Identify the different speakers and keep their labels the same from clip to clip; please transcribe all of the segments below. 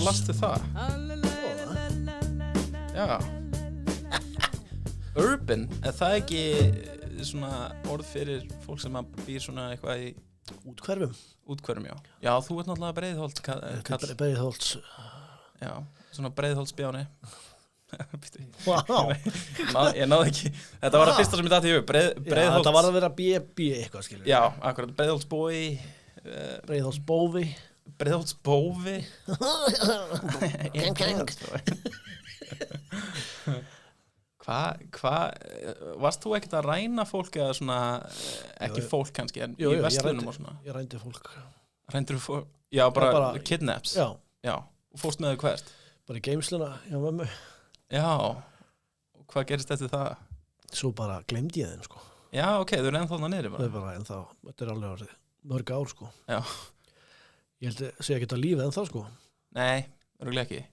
Speaker 1: Hvað lastu það? Já. Urban, er það ekki svona orð fyrir fólk sem býr svona eitthvað í útkverfum, já. Já, þú ert náttúrulega Breiðholts kall.
Speaker 2: Breiðholts.
Speaker 1: Já, svona Breiðholtsbjáni.
Speaker 2: Vá.
Speaker 1: Ég náði ekki. Þetta var það fyrsta sem ég datt í hug. Breiðholts.
Speaker 2: Þetta var að vera BB eitthvað, skilur.
Speaker 1: Já, akkurat, Breiðholtsbói.
Speaker 2: Breiðholtsbófi.
Speaker 1: Breiðholtsbófi. Varst þú ekkert að ræna fólk eða svona, ekki fólk kannski, en í verslunum og svona?
Speaker 2: Ég rændi fólk.
Speaker 1: Rændir þú fólk? Já, bara kidnaps?
Speaker 2: Já.
Speaker 1: Já, og fórst með þau hvert?
Speaker 2: Bara í geymsluna, já, mömmu.
Speaker 1: Já, og hvað gerist eftir það?
Speaker 2: Svo bara glemdi ég þeim, sko.
Speaker 1: Já, ok, þau eru ennþá þarna niðri bara?
Speaker 2: Þau bara ennþá, þetta er alveg orðið mörg ár, sko.
Speaker 1: Já.
Speaker 2: Ég held að segja ekki að lífið ennþá, sko.
Speaker 1: Nei, örugglega ekki.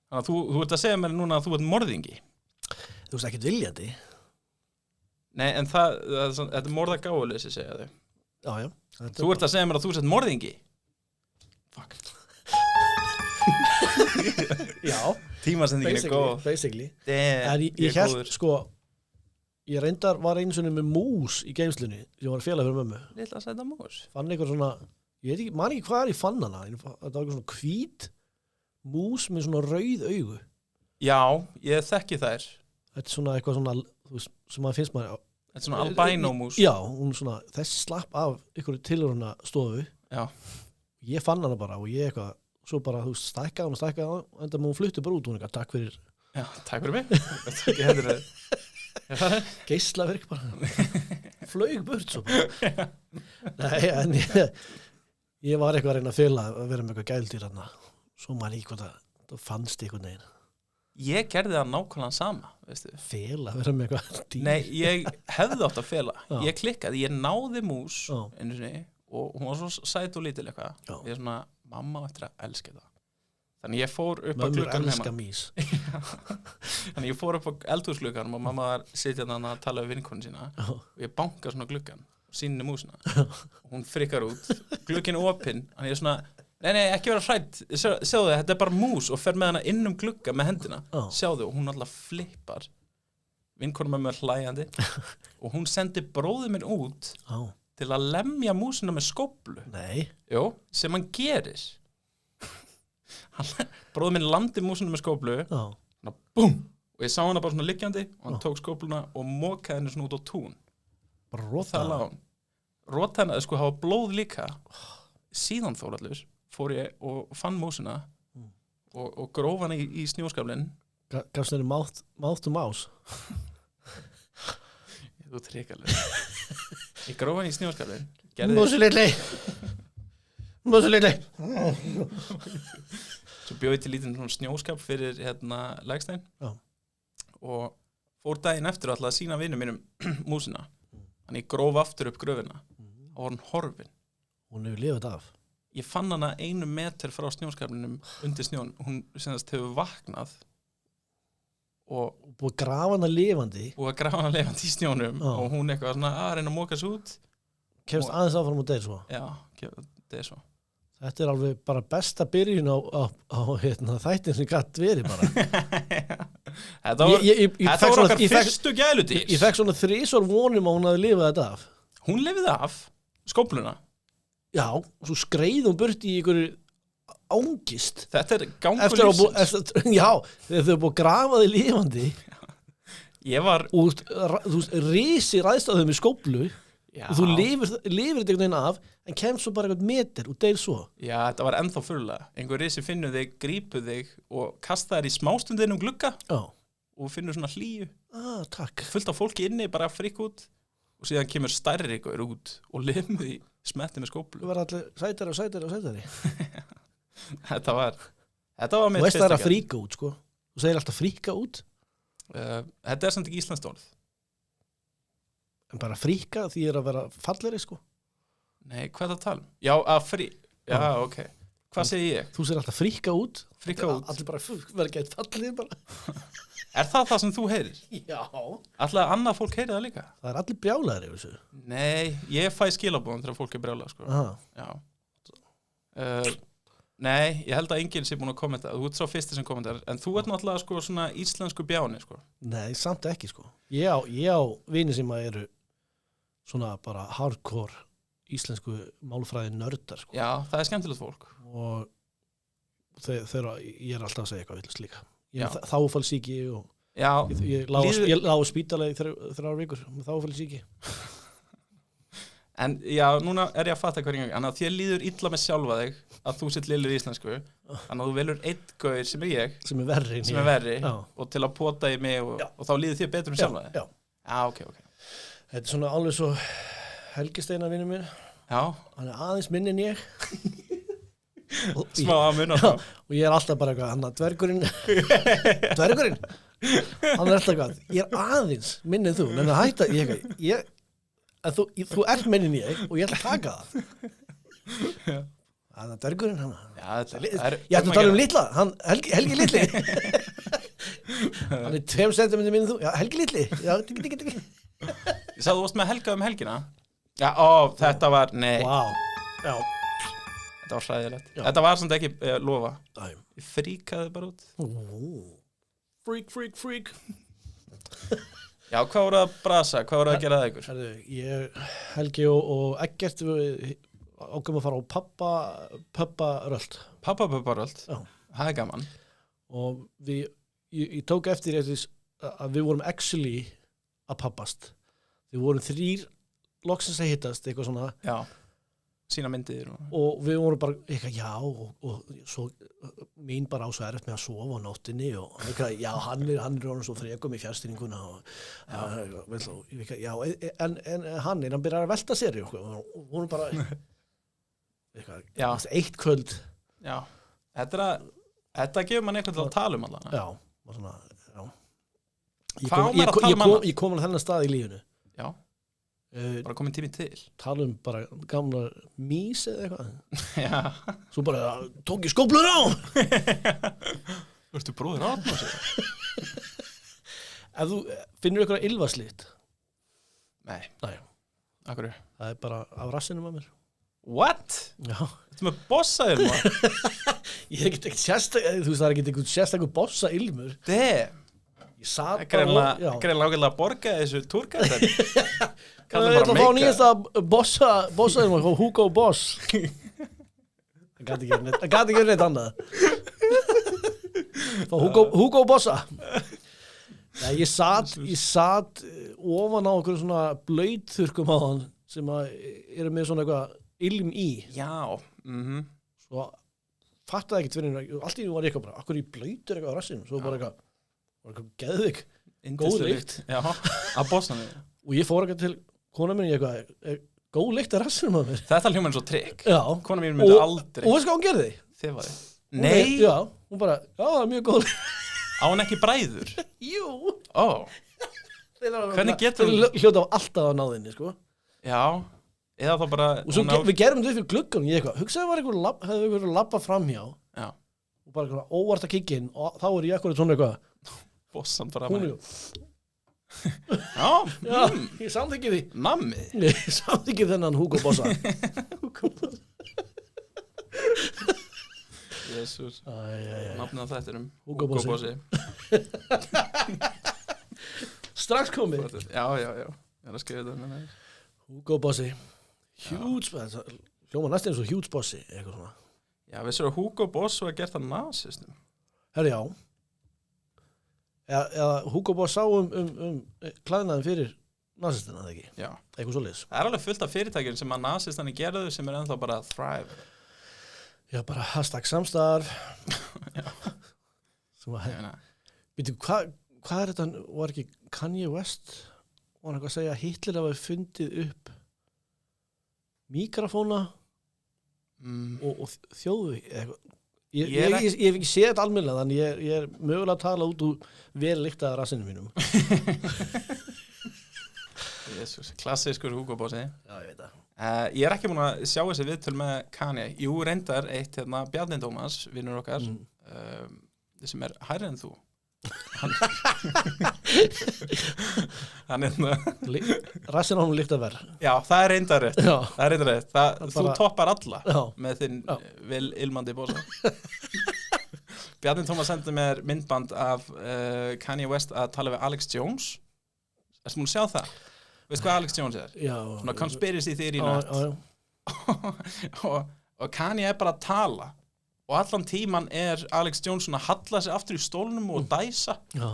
Speaker 1: Þannig að þú ert að segja mér núna að þú ert morðingi.
Speaker 2: Þú veist ekkert viljandi.
Speaker 1: Nei, en þetta er morðagáuleysi, segja þau.
Speaker 2: Já, já.
Speaker 1: Þú ert að segja mér að þú sett morðingi? Fuck.
Speaker 2: Já.
Speaker 1: Tímasendingin er góð.
Speaker 2: Basically.
Speaker 1: En
Speaker 2: ég hélt, sko, ég reyndar var einu sinni með mús í geymslunni sem var félag fyrir mömmu.
Speaker 1: Lilla sæta mús.
Speaker 2: Fann eitthvað svona, ég veit ekki, man ekki hvað ég fann hana. Þetta var eitthvað svona hvít mús með svona rauð augu.
Speaker 1: Já, ég þekki þær.
Speaker 2: Þetta er svona eitthvað svona, þú veist, sem maður finnst maður.
Speaker 1: Þetta er svona albino mús.
Speaker 2: Já, hún svona, þessi slapp af ykkur tilhöruna stofu.
Speaker 1: Já.
Speaker 2: Ég fann hana bara og ég eitthvað, svo bara, þú veist, stækkaði hana, og enda með hún flutti bara út, hún eitthvað, takk fyrir.
Speaker 1: Já, takk fyrir mig. Ég hendur þau.
Speaker 2: Geislaverk bara. Flaug burt svo bara. Nei, en ég var eitthvað að reyna að fela að vera með eitthvað gældir hana. Svo maður líka hvað það fannst einhvern veginn.
Speaker 1: Ég gerði það nákvæmlega sama, veistu.
Speaker 2: Fela, vera með eitthvað dýr.
Speaker 1: Nei, ég hefði átt að fela.
Speaker 2: Já.
Speaker 1: Ég klikkaði, ég náði mús
Speaker 2: Já.
Speaker 1: einu sinni og hún var svo sæt og lítil eitthvað.
Speaker 2: Já.
Speaker 1: Ég er svona, mamma á eftir að elska það. Þannig ég fór upp á
Speaker 2: Mömmur
Speaker 1: glugganum
Speaker 2: elska mís.
Speaker 1: Þannig ég fór upp á eldhúsglugganum og mamma var sitjandi þarna að tala við vinkonu sína og ég banka svona gluggan og sýnir músina. Og hún frikkar út, glugginn er opinn, þannig ég er svona, nei, ekki vera hrædd, sjáðu þetta er bara mús og fer með hana inn glugga með hendina. Sjáðu, og hún alltaf flippar. Vinkonum með mér hlæjandi og hún sendi bróðið minn út til að lemja músina með skóflu.
Speaker 2: Nei.
Speaker 1: Jó, sem hann gerir. Bróðið minn landi músina með skóflu, búm, og ég sá hana bara svona liggjandi og hann tók skófluna og mokaði henni svona út á tún.
Speaker 2: Bara róta
Speaker 1: hana? Róta hana, sko, hafa blóð líka. Síðan Þórhallur fór ég og fann músina og gróf hana í snjóskaflinn.
Speaker 2: Gafst henni mouth to mouse?
Speaker 1: Þú trekalega. Ég gróf hana í snjóskaflinn.
Speaker 2: Músi litli.
Speaker 1: Svo bjóð ég til lítinn svona snjóskap fyrir Lækstein. Já. Og fór daginn eftir og ætlaði að sýna vinum mínum músina. Þannig ég gróf aftur upp gröfina og var hann horfin.
Speaker 2: Hún hefur lifað af.
Speaker 1: Ég fann hana 1 meter frá snjóskaflinum undir snjón. Hún semast hefur vaknað og
Speaker 2: búið að grafa hana lifandi.
Speaker 1: Búið að grafa hana lifandi í snjónum og hún eitthvað svona að reyna að móka sig út.
Speaker 2: Kemst aðeins áfram og deyr svo.
Speaker 1: Já, deyr svo.
Speaker 2: Þetta er alveg bara besta byrjun á þættin sem gatt verið bara.
Speaker 1: Þetta var okkar fyrstu gæludís.
Speaker 2: Ég fekk svona 3 vonum að hún hafi lifað þetta af.
Speaker 1: Hún lifið af skófluna.
Speaker 2: Já, og svo skreið hún burt í einhverju ángist.
Speaker 1: Þetta er gangur lífsins.
Speaker 2: Já, þegar þau búið að grafa þig lifandi.
Speaker 1: Ég var...
Speaker 2: Og þú risi ræðst að þau með skóflu. Og þú lifir þetta einhvern veginn af, en kemst svo bara einhvern meter og deyr svo.
Speaker 1: Já, þetta var ennþá furðulega. Einhver risi finnur þig, grípur þig og kastar þér í smástundin glugga. Já. Og finnur svona hlýju.
Speaker 2: Takk. Fullt
Speaker 1: af fólki inni, bara frikk út. Og síðan kemur stærri ykkur út og limur því smetti með skóflu.
Speaker 2: Þú var allir sætari.
Speaker 1: Þetta var mitt fyrsta.
Speaker 2: Þú veist það er að fríka út, sko. Þú segir alltaf fríka út.
Speaker 1: Þetta er samt ekki íslenskt orð.
Speaker 2: En bara fríka því að vera falleri, sko.
Speaker 1: Nei, hvað er það að tala um? Já, já, ok. Hvað segi ég?
Speaker 2: Þú segir alltaf fríka út.
Speaker 1: Fríka út.
Speaker 2: Allir bara verða gætt fallið bara.
Speaker 1: Er það sem þú heyrir?
Speaker 2: Já.
Speaker 1: Alltaf annað fólk heyrir það líka?
Speaker 2: Það er allir brjálæðir yfir þessu.
Speaker 1: Nei, ég fæ skilabóðum þegar fólk er brjálað, sko.
Speaker 2: Aha.
Speaker 1: Já. Nei, ég held að enginn sé búin að kommenta. Þú ert sá fyrsti sem kommentar. En þú ert náttúrulega sko svona íslensku bjáni, sko.
Speaker 2: Nei, samt ekki, sko. Ég á vini sem að eru svona bara hardcore íslensku málfræði nördar, sko.
Speaker 1: Já, það er skemmtilegt fólk.
Speaker 2: Og þegar ég er alltaf að segja eitthvað villust líka. Ég
Speaker 1: Já.
Speaker 2: er þáfallsíki og
Speaker 1: Já,
Speaker 2: ég lá á spítalegi í 3 vikur með þáfallsíki.
Speaker 1: en já, núna er ég að fatta hverjum. Þannig að þér líður illa með sjálfa þig að þú sitt lillur í íslensku. Þannig að þú velur einn gaur sem er ég,
Speaker 2: Sem er verri.
Speaker 1: sem er verri,
Speaker 2: Já.
Speaker 1: og til að pota í mig og þá líður þér betur með sjálfa þig.
Speaker 2: Já.
Speaker 1: Já, ok.
Speaker 2: Þetta er svona alveg svo Helgi Steinar vinur minn.
Speaker 1: Já,
Speaker 2: Hann er aðeins minni en ég.
Speaker 1: smá að munna þá.
Speaker 2: Og ég er alltaf bara eitthvað, hann að dvergurinn. Hann er alltaf eitthvað, ég er aðeins minni en þú, en að hætta, en þú ert minni en ég og ég ætla að taka það. Hann að dvergurinn, hann.
Speaker 1: Já, þetta er...
Speaker 2: Ég ætla að tala um litla, hann, Helgi litli. Hann er 2 centimeter minni en þú, já, Helgi litli. Já, tikki.
Speaker 1: Ég sagði þú varst með Helga helgina. Já, þetta var, nei,
Speaker 2: Vá, já.
Speaker 1: þetta var hræðilegt.
Speaker 2: Já.
Speaker 1: Þetta var samt ekki lofa.
Speaker 2: Æ.
Speaker 1: Ég fríkaði bara út.
Speaker 2: Freak.
Speaker 1: Já, hvað voru að brasa? Hvað voru að gera það ykkur?
Speaker 2: Herðu, ég, Helgi og Eggert ákveðum að fara á pabbaröld.
Speaker 1: Pappa-papparöld.
Speaker 2: Já.
Speaker 1: Það er gaman.
Speaker 2: Og ég tók eftir að við vorum actually að pabbast. Við vorum 3 loksins að hittast, eitthvað svona.
Speaker 1: Já. Sína myndir.
Speaker 2: Og við vorum bara eitthvað, já, og svo mín bara á svo erfitt með að sofa á nóttinni og eitthvað, já, hann er orðinn svo frekum í fjárstýringuna og já, en hann byrjar að velta sér og vorum bara eitthvað,
Speaker 1: Já.
Speaker 2: eitt kvöld.
Speaker 1: Já. Þetta gefur mann eitthvað til að tala um allan.
Speaker 2: Já, og svona, já.
Speaker 1: Hvað á maður að tala um annað?
Speaker 2: Ég kom á þennan stað í lífinu.
Speaker 1: Já. Bara komin tími til.
Speaker 2: Tala um bara gamla mís eða eitthvað.
Speaker 1: Já.
Speaker 2: Svo bara tók ég skóflur á.
Speaker 1: Þú bróðir átna sig?
Speaker 2: Ef þú finnur eitthvað ylvaslít.
Speaker 1: Nei. Akkur?
Speaker 2: Það er bara af rassinum að mér.
Speaker 1: What?
Speaker 2: Já.
Speaker 1: Þetta með bossaðir maður?
Speaker 2: Ég er ekkert sérstaklega, þú veist það er ekkert einhvern sérstaklega bossa ilmur.
Speaker 1: Damn.
Speaker 2: Ég sat
Speaker 1: Greinlega
Speaker 2: já.
Speaker 1: ágætlega að borga þessu túrgæðar.
Speaker 2: Ég ætla að fá nýjasta bossa ilmur, Hugo Boss. Það gæti ekki verið neitt annað. Fá Hugo Bossa. Nei, ég sat ofan á okkur svona blauðþurkum á hann sem eru með svona eitthvað ilm í.
Speaker 1: Já.
Speaker 2: Svo fattaði ekkert fyrir allt í nú var ég eitthvað bara, akkur í blautur eitthvað á rassinum, svo bara eitthvað geðvik, góð lykt.
Speaker 1: Já, að bossanum.
Speaker 2: Og ég fór eitthvað til kona minni eitthvað, góð lykt af rassinum að mér.
Speaker 1: Þetta hljómar eins og trikk.
Speaker 2: Já.
Speaker 1: Kona mín myndi aldrei.
Speaker 2: Og veist hvað hún gerði?
Speaker 1: Þið var þið.
Speaker 2: Nei. Já, hún bara, já, það er mjög góð.
Speaker 1: Á hann ekki bræður?
Speaker 2: Jú.
Speaker 1: Hvernig getur
Speaker 2: hún? Hljóta á alltaf á náðinni, sko.
Speaker 1: Já, eða þá bara...
Speaker 2: Og svo við gerum þetta upp fyrir gluggan, ég eitthvað, hugsaði var hefði einhver labba framhjá.
Speaker 1: Já.
Speaker 2: Og bara eitthvað óvart að kikka inn og þá er ég eitthvað svona eitthvað.
Speaker 1: Bossan bara
Speaker 2: Hún Já, ég samþykki því.
Speaker 1: Nammi?
Speaker 2: Ég samþykki þennan Hugo Bossa.
Speaker 1: Hugo Bossa. Jésús. Nafnið á þættinum.
Speaker 2: Hugo Bossi. Strax komið.
Speaker 1: Já. Ég er að skrifa þetta með það.
Speaker 2: Hugo Bossi. Huge, hljóma næst eins og Huge Bossi, eitthvað svona.
Speaker 1: Já, vissir að Hugo Boss var gert af nasistum.
Speaker 2: Herri, já. Eða Hugo Boss sá klæðnaðin fyrir nasistina, eða ekki?
Speaker 1: Já.
Speaker 2: Eitthvað svoleiðis.
Speaker 1: Það er alveg fullt af fyrirtækjum sem að nasistani gerðu sem er ennþá bara thrive.
Speaker 2: Já, bara #samstarf.
Speaker 1: Já.
Speaker 2: Býtum, hvað er þetta, var ekki Kanye West var eitthvað að segja að Hitler hafi fundið upp mikrofóna og þjóðu eitthvað. Ég hef ekki séð þetta almennilega, þannig ég er mögulega að tala út úr vel lyktaða rassinu mínum.
Speaker 1: Jésús, klassískur Hugo Bossi.
Speaker 2: Já, ég veit það.
Speaker 1: Ég er ekki búin að sjá þessi viðtöl með Kanye. Jú, reyndar eitt Bjarni Tómas, vinnur okkar, sem er hærri en þú. hann
Speaker 2: Rassin á hún líkt að verð.
Speaker 1: já, það er reyndar rétt
Speaker 2: Já.
Speaker 1: það er reyndar rétt, þú
Speaker 2: bara-
Speaker 1: toppar alla
Speaker 2: Já.
Speaker 1: með þinn
Speaker 2: Já.
Speaker 1: vel ilmandi bósa Bjarni Tómas sendi mér myndband af Kanye West að tala við Alex Jones erstu múin að sjá það? Veist hvað Alex Jones er?
Speaker 2: Já.
Speaker 1: Svona conspiracy theory
Speaker 2: Já,
Speaker 1: nut
Speaker 2: já.
Speaker 1: og Kanye er bara að tala og allan tíman er Alex Jones svona að halla sig aftur í stólnum og dæsa
Speaker 2: Já.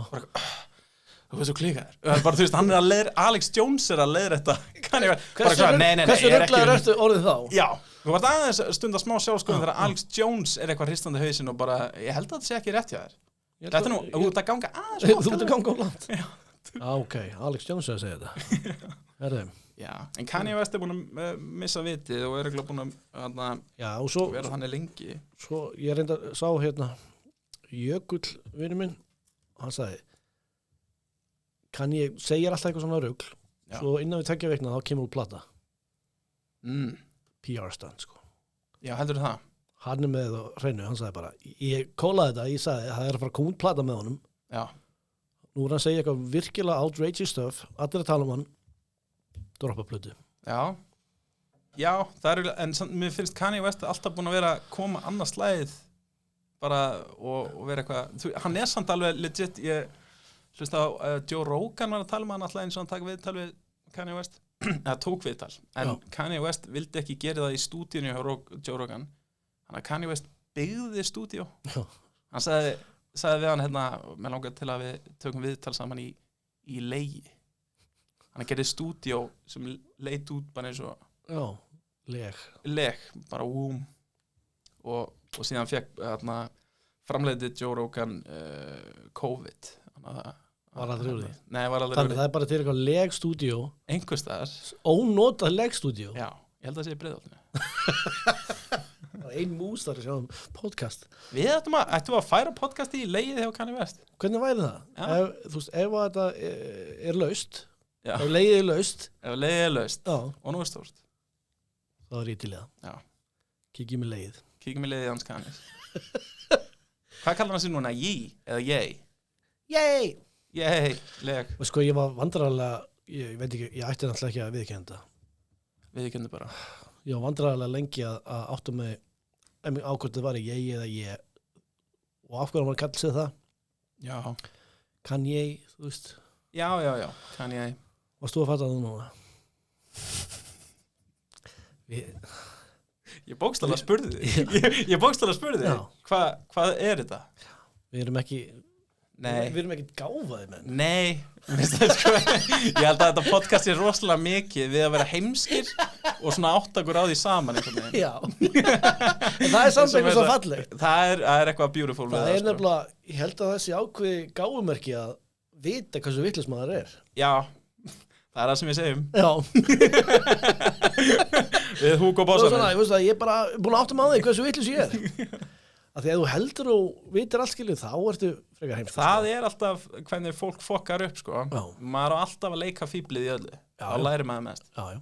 Speaker 1: þú veist þú klíkaðir bara þú veist, hann er að leira, Alex Jones er að leira þetta Kanye West, bara
Speaker 2: Hversu
Speaker 1: hvað, nei,
Speaker 2: hversu
Speaker 1: ég er
Speaker 2: rugglaður
Speaker 1: ekki
Speaker 2: ertu orðið þá?
Speaker 1: já, þú vart aðeins stund að smá sjálfskoðun þegar Alex Jones er eitthvað hristandi hausinn og bara, ég held að þetta sé ekki rétt hjá þér þetta er nú, þú ert að ganga aðeins
Speaker 2: Þú ert að ganga á land?
Speaker 1: Já.
Speaker 2: Ok, Alex Jones er að segja þetta. Herðu.
Speaker 1: já, en Kanye West er búin að missa vitið og er ekki búin að
Speaker 2: Já, og svo,
Speaker 1: vera þannig lengi
Speaker 2: svo ég reynda sá hérna Jökull, vinur minn, hann sagði Kanye segir alltaf eitthvað svona rugl,
Speaker 1: Já.
Speaker 2: svo innan við 2 vikna þá kemur út plata, PR stand, sko.
Speaker 1: já, heldur það
Speaker 2: Hann er með á hreinu, hann sagði bara, ég kólaði þetta, ég sagði, það er að fara að koma út plata með honum.
Speaker 1: já,
Speaker 2: Nú er hann að segja eitthvað virkilega outrageous stuff, allir að tala um hann, droppa plötu.
Speaker 1: já, það er en mér finnst Kanye West alltaf búin að vera að koma annað slæðið bara og vera eitthvað hann er samt alveg legit ég hlusta á Joe Rogan var að tala um hann alltaf eins og hann taka viðtal við Kanye West það tók viðtal en
Speaker 2: Já.
Speaker 1: Kanye West vildi ekki gera það í stúdíunni hjá Joe Rogan þannig að Kanye West byggði stúdíu
Speaker 2: Já.
Speaker 1: hann sagði við hann hérna með langar til að við tökum viðtal saman í legi hann gerði stúdíu sem leit út bara eins og
Speaker 2: Já, leg.
Speaker 1: bara og síðan fekk framleiði Joe Rogan COVID
Speaker 2: Var aldrei úr því?
Speaker 1: Nei, var aldrei
Speaker 2: Þannig
Speaker 1: úr því
Speaker 2: það er bara til eitthvað legstúdíó,
Speaker 1: einhvers staðar,
Speaker 2: ónotað legstúdíó.
Speaker 1: já, ég held að það sé í Breiðholtinu
Speaker 2: Ein mús þar að sjá um podcast.
Speaker 1: Við ættum að færa podcasti í legið hjá Kanye West
Speaker 2: Hvernig væri það?
Speaker 1: Já.
Speaker 2: Þú veist, ef að þetta er laust,
Speaker 1: Já,
Speaker 2: ef leiðið er laust,
Speaker 1: ef legið er laust
Speaker 2: já,
Speaker 1: og nú er stórt
Speaker 2: þá er ég til í það.
Speaker 1: Já,
Speaker 2: Kikið með leiðið.
Speaker 1: kíkjum í legið hans Kanye Hvað kallar hann sig núna? Yee eða Yay?
Speaker 2: Yay!
Speaker 1: Yay, leg
Speaker 2: Og sko, ég var vandræðarlega, ég veit ekki, ég ætti náttúrulega ekki að viðkenda.
Speaker 1: Við kennum bara
Speaker 2: Ég var vandræðarlega lengi að áttu mig ákvörðu var ég eða ég og af hverju maður kallar sig það
Speaker 1: Já,
Speaker 2: kann ég, þú veist
Speaker 1: já, Kanye
Speaker 2: varst þú að fatta það núna?
Speaker 1: Ég bókstaflega spurði þig Ég bókstaflega spurði
Speaker 2: Já.
Speaker 1: þig Hvað er þetta?
Speaker 2: Við erum ekki
Speaker 1: Nei,
Speaker 2: við erum ekki gáfaði menn.
Speaker 1: nei sko, ég held að þetta podcast er rosalega mikið við að vera heimskir og svona áttakur á því saman einhvern veginn.
Speaker 2: Já. En það er samt eitthvað svo fallegt.
Speaker 1: Það er eitthvað beautiful við
Speaker 2: Það er
Speaker 1: sko.
Speaker 2: nefnilega, ég held að þessi ákveði gáfumerki að vita hversu vitlaus maður er.
Speaker 1: Já, það er það sem við segjum
Speaker 2: Já.
Speaker 1: Við Hugo
Speaker 2: Og svona,
Speaker 1: Bossanum
Speaker 2: ég veist að ég er bara búin að átta mig á því hversu vitlaus ég er. Að því að þú heldur og vitir allt skilju, þá ertu frekar heimskur.
Speaker 1: Það er alltaf hvernig fólk fokkar upp sko.
Speaker 2: Já.
Speaker 1: Maður á alltaf að leika fíblið í öllu
Speaker 2: Já,
Speaker 1: Þá
Speaker 2: já.
Speaker 1: lærir maður mest
Speaker 2: Já, já.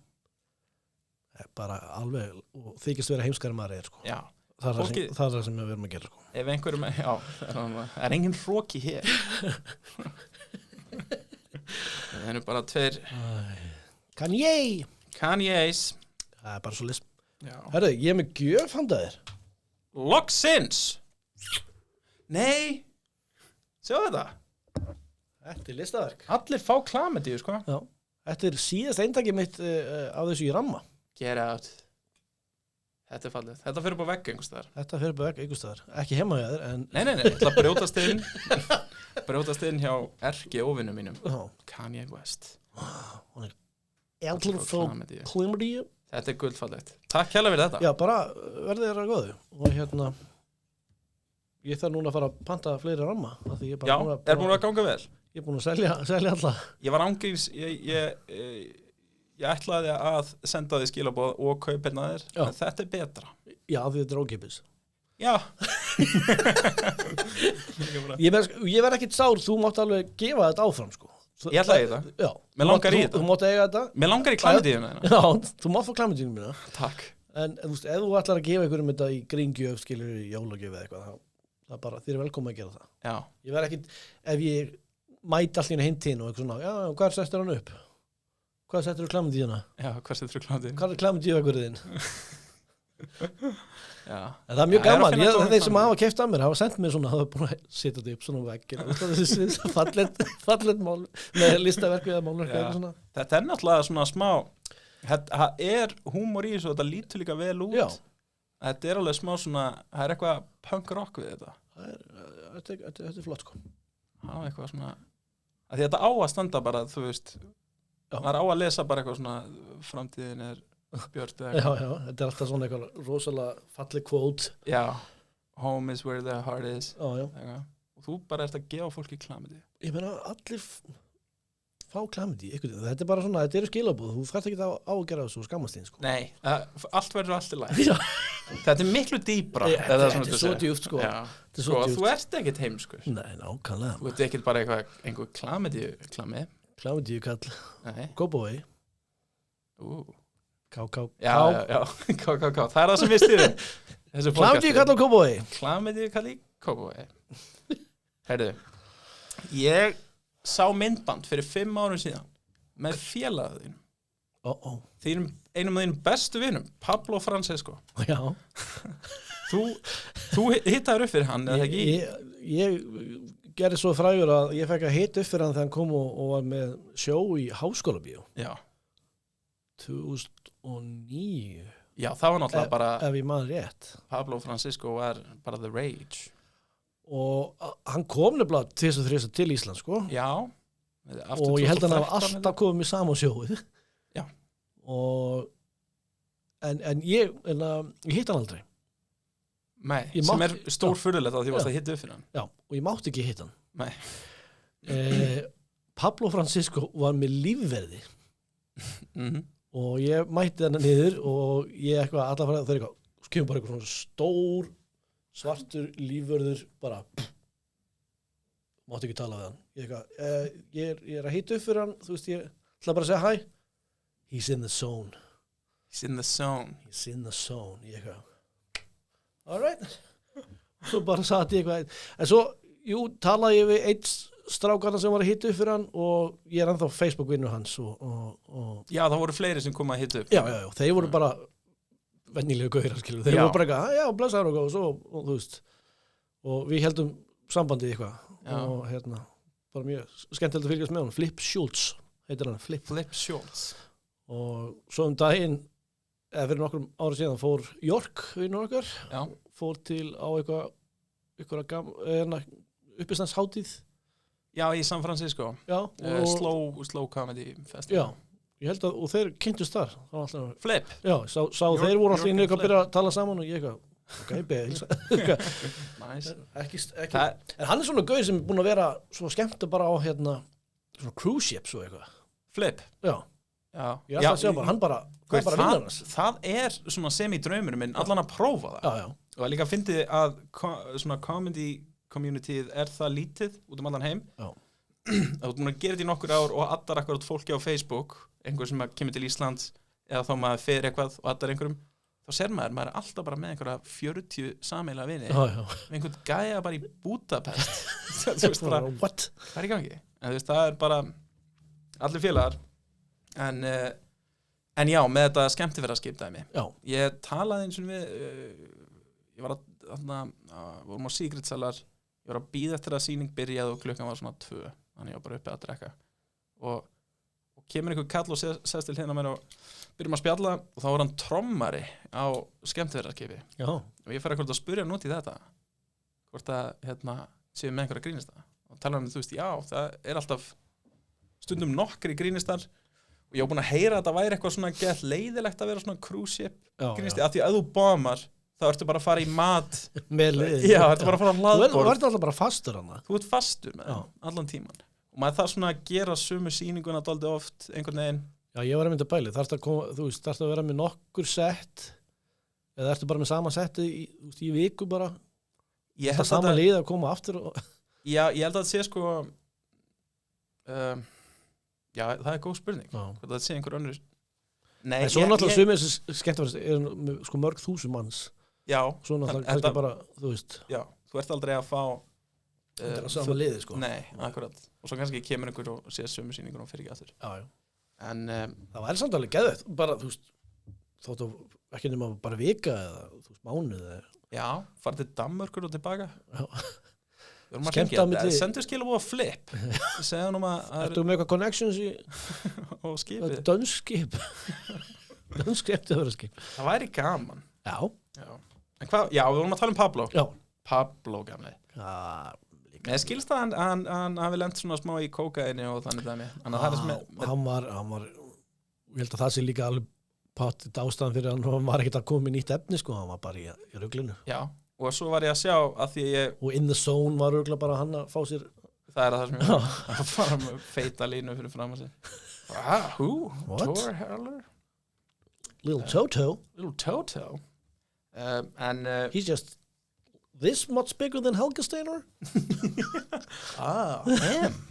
Speaker 2: Það er bara alveg, og þykist vera heimskari maður er, sko.
Speaker 1: Já,
Speaker 2: Það er
Speaker 1: Fólki-
Speaker 2: það sem við verum að gera, sko.
Speaker 1: ef einhverjum já, það er engin hróki hér Það eru bara tveir
Speaker 2: Kann ég?
Speaker 1: Kanye's
Speaker 2: Það er bara svo list.
Speaker 1: Já.
Speaker 2: Herðu, ég er með gjöf handa þér.
Speaker 1: Loksins Nei Sjá þetta
Speaker 2: Þetta er listaverk.
Speaker 1: Allir fá klamidíu sko
Speaker 2: Já. Þetta er síðast eintaki mitt af þessu í ramma.
Speaker 1: Get out Þetta er fallið Þetta fyrir upp á vegg einhvers staðar
Speaker 2: Þetta fyrir bara einhvers staðar. Ekki heima hjá þér, en...
Speaker 1: Nei, ég ætla að brjótast inn hjá erki óvinnum mínum
Speaker 2: Já.
Speaker 1: Kanye West
Speaker 2: Eldur
Speaker 1: Frá
Speaker 2: frá
Speaker 1: klamydíu.
Speaker 2: Klimardíu.
Speaker 1: Þetta er gullfallegt Takk hérlega fyrir þetta
Speaker 2: Já, bara verði þér að góðu. Og hérna... Ég þarf núna að fara að panta fleiri ramma. Af því ég er
Speaker 1: Já,
Speaker 2: bara
Speaker 1: er búin að ganga vel
Speaker 2: Ég er búin að selja alla.
Speaker 1: Ég var ángríns Ég ætlaði að senda því skilaboð og kaupirna þér
Speaker 2: Já.
Speaker 1: en þetta er betra
Speaker 2: Já, af því þetta er ókipis.
Speaker 1: Já
Speaker 2: Ég verð ekkit sár, þú mátt alveg gefa þetta áfram, sko.
Speaker 1: Ég ætla að eiga þetta.
Speaker 2: Já.
Speaker 1: Mér langar í
Speaker 2: Þú-
Speaker 1: þetta.
Speaker 2: Þú mátt eiga þetta.
Speaker 1: Mér langar í klamidíuna þína
Speaker 2: Já, þú mátt fá klamidínu mína.
Speaker 1: Takk
Speaker 2: En þú veist, ef þú ætlar að gefa einhverjum þetta í gríngjöf, skilur í jólagjöf eða eitthvað, það bara, þið velkomin að gera það.
Speaker 1: Já.
Speaker 2: Ég verð ekkit, ef ég mæti allt í henni hintinn og eitthvað svona, já, hvað settur hann upp? Hvað settur þú klamydíuna?
Speaker 1: Já, hvað settur þú klamydíuna?
Speaker 2: Hvað klamydíuvegurinn?
Speaker 1: Já.
Speaker 2: En það mjög gaman, þeir sem hafa keypt af mér hafa sendt mér svona, hafa búin að setja þetta upp svona veggir, fallet mál með listaverk við málverk eitthvað svona.
Speaker 1: Þetta náttúrulega svona smá, það húmor í þessu og þetta lítur líka vel út.
Speaker 2: Já.
Speaker 1: Þetta alveg smá svona, það eitthvað punk rock við þetta.
Speaker 2: Þetta flott sko.
Speaker 1: Það eitthvað svona, að því þetta á að standa bara, þú veist, maður á að lesa bara eitthvað svona, framtíðin björt eða
Speaker 2: eitthvað. Já, þetta alltaf svona eitthvað rosalega falleg quote.
Speaker 1: Já, home is where the heart is.
Speaker 2: Já.
Speaker 1: Og þú bara ert að gefa fólki klamidi.
Speaker 2: Ég meina, allir fá klamidi, þetta bara svona, þetta skilabúð, þú þarft ekki að gera þessu og skammast þín, sko.
Speaker 1: Nei, allt verður allt í lagi. Þetta miklu dýpra.
Speaker 2: Þetta svo djúpt, sko.
Speaker 1: Sko, þú ert ekkert heimskur.
Speaker 2: Nei, nákvæmlega.
Speaker 1: Þú ert ekkert bara einhver klamidi.
Speaker 2: Klamidíukall. Kópavogi. K.
Speaker 1: Já. K. Það það sem við stýrum.
Speaker 2: Klamidíukall á Kópavogi.
Speaker 1: Klamidíukall í Kópavogi. Heyrðu, ég sá myndband fyrir 5 árum síðan með félagaðin. Einum af þínum bestu vinum, Pablo Francesco.
Speaker 2: Já.
Speaker 1: Þú hittaður upp fyrir hann, eða ekki?
Speaker 2: Ég gerði svo frægur að ég fekk að hitta upp fyrir hann þegar hann kom og var með sjó í Háskólabíó.
Speaker 1: Já.
Speaker 2: 2009.
Speaker 1: Já, það var náttúrulega bara...
Speaker 2: Ef ég man rétt.
Speaker 1: Pablo Francesco var bara the rage.
Speaker 2: Og hann kom nefnilega til Ísland, sko.
Speaker 1: Já.
Speaker 2: Og ég held að hann hafa alltaf komið með saman sjóið.
Speaker 1: Já.
Speaker 2: Og en ég hitt hann aldrei.
Speaker 1: Nei, sem stór furðulegt að því varst að hitta upp fyrir hann.
Speaker 2: Já, og ég mátti ekki hitta hann.
Speaker 1: Nei.
Speaker 2: Pablo Francisco var með lífverði. Og ég mætti hann niður og ég eitthvað allar fyrir það skjöfum bara eitthvað svona stór svartur lífverður bara mátti ekki tala við hann. Ég að hitta upp fyrir hann, þú veist, ég ætla bara að segja hi. He's in the zone.
Speaker 1: He's in the zone.
Speaker 2: He's in the zone. Ég eitthvað all right. Svo bara satt ég eitthvað. En svo, talaði ég við einn strákarna sem var að hitta upp fyrir hann og ég ennþá Facebook-vinnur hans og
Speaker 1: Já, það voru fleiri sem kom að hitta upp.
Speaker 2: Já, þeir voru bara vennilega gauðir, skilur. Þeir voru bara eitthvað, já, blessaður og svo, og þú veist. Og við heldum sambandið eitthvað og bara mjög skemmtilegt að fylgjast með hann. Flip Schultz heitir hann, Flip
Speaker 1: Schultz.
Speaker 2: Og svo daginn eða fyrir nokkrum ára síðan fór York vinnur okkar, fór til á eitthvað uppistandshátíð.
Speaker 1: Já, í San Francisco.
Speaker 2: Já.
Speaker 1: Slow Comedy Festival.
Speaker 2: Já, ég held að, og þeir kynntust þar.
Speaker 1: Flip?
Speaker 2: Já, sá þeir voru alltaf inn eitthvað að byrja að tala saman og ég eitthvað, beðið.
Speaker 1: Nice.
Speaker 2: Ekki. En hann svona gauð sem búin að vera svo skemmt bara á svona cruise ships og eitthvað.
Speaker 1: Flip?
Speaker 2: Já. Ég ætla að segja bara, hann bara vinnar hans.
Speaker 1: Það svona semi-draumur minn, allan að prófa það.
Speaker 2: Já.
Speaker 1: Og líka fyndið að svona comedy communityð það lítið út allan heim.
Speaker 2: Já.
Speaker 1: Þú ert búin að gera þetta í nokkur ár og addar akkurat fólki á Facebook, einhver sem kemur til Íslands eða þá maður fer eitthvað og addar einhverjum, þá ser maður alltaf bara með einhverja 40 sameiginlega vini.
Speaker 2: Já.
Speaker 1: Með einhvern gæja bara í Budapest. Þú veist bara,
Speaker 2: what?
Speaker 1: Það í gangi. En þú veist, það bara allir félagar. En já, með þetta skemmtiferðarskipdæmi.
Speaker 2: Já.
Speaker 1: Ég talaði eins og við, ég var vorum á Secret Cellar, ég var að bíða eftir að sýning byrjaði og klukkan var svona 2, þannig ég var bara uppi að drekka. Og kemur einhver kall og sest til hérna mér og byrjum að spjalla og þá var hann trommari á skemmtiferðarskipi.
Speaker 2: Já.
Speaker 1: Og ég fer að spyrja hann út í þetta, hvort að séum með einhverja grínista. Og tala hann, þú veist, já, það alltaf stundum nokkri grínistar. Og ég var búin að heyra að það væri eitthvað svona gett leiðilegt að vera svona cruise ship grínisti, af því að þú bomar þá ertu bara að fara í mat
Speaker 2: með liði.
Speaker 1: Já, ertu bara að fara á hlaðborð.
Speaker 2: Þú ert alltaf bara fastur hann.
Speaker 1: Þú ert fastur með allan tíman. Og maður þarf svona að gera sömu sýninguna dálítið oft einhvern veginn. Já,
Speaker 2: ég var einmitt að bæli. Þú veist, þarftu að vera með nokkur sett eða ertu bara með sama setti í viku bara. Það sama lið að koma aftur
Speaker 1: Já, ég held að það sé sko já, það góð spurning. Það sé einhver önnur. Nei,
Speaker 2: svo náttúrulega sumir sem skemmtiferðar sko mörg þúsund manns.
Speaker 1: Já.
Speaker 2: Svo náttúrulega kannski bara, þú veist.
Speaker 1: Já, þú ert aldrei að fá
Speaker 2: þetta er sama liði sko.
Speaker 1: Nei, akkurat. Og svo kannski kemur einhver og sér sömu sýningur og fyrir ekki aftur.
Speaker 2: Já.
Speaker 1: En
Speaker 2: það væri samt alveg geðveikt, bara þú veist þóttu ekki nema bara vika eða þú veist mánuð eða
Speaker 1: já, fara til Danmörkur og tilbaka.
Speaker 2: Skemmta á milli.
Speaker 1: Sendu skilabóð að flip. Segja hann
Speaker 2: Ertu með eitthvað connections í
Speaker 1: og skipið.
Speaker 2: Dönskip. Dönskip til að vera skip.
Speaker 1: Það væri gaman.
Speaker 2: Já.
Speaker 1: En hvað, já, við vorum að tala um Pablo.
Speaker 2: Já.
Speaker 1: Pablo gamli.
Speaker 2: Já.
Speaker 1: Mér skilst það að hann hafi lent svona smá í kókaini og þannig dæmi. Þannig að það er sem
Speaker 2: hann var ég held að það sé líka alveg páttið ástæðan fyrir hann var ekkert að koma með nýtt efni sko, hann var bara í ruglinu.
Speaker 1: Já, og svo var ég að sjá að því
Speaker 2: og In the Zone var rugla bara hann að fá sér
Speaker 1: það er það sem ég var að fara með feita línu fyrir fram að sig. Who? Thor Heller?
Speaker 2: Little Toto.
Speaker 1: He's
Speaker 2: just this much bigger than Helga Steiner?
Speaker 1: Him.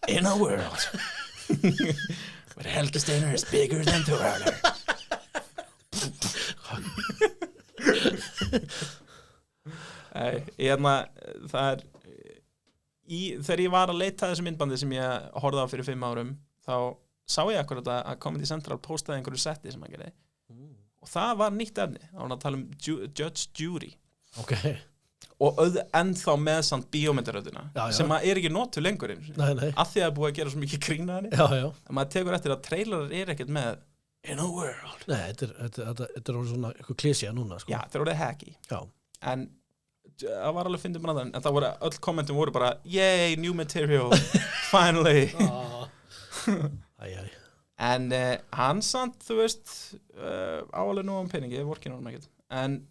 Speaker 1: In a world. But Helga Steiner is bigger than Thor Heller. Það er þegar ég var að leita þessu myndbandi sem ég horfði á fyrir 5 árum þá sá ég akkurat að Comedy Central postaði einhverju setti sem hann gerði og það var nýtt efni, þá var hann að tala um Judge Judy og ennþá með samt bíómyndaröðina sem er ekki notuð lengur af því að það er búið að gera svo mikið grín að henni að maður tekur eftir að trailerar er ekkert með In a world.
Speaker 2: Nei, þetta er svona eitthvað klísja núna sko.
Speaker 1: Já, þetta er orðið hacky.
Speaker 2: Já.
Speaker 1: En það var alveg fyndið brandarinn, en það voru öll kommentum voru bara yay, new material, finally. En hann samt, þú veist, áalveg nú peningi, vorkinn honum ekkert. En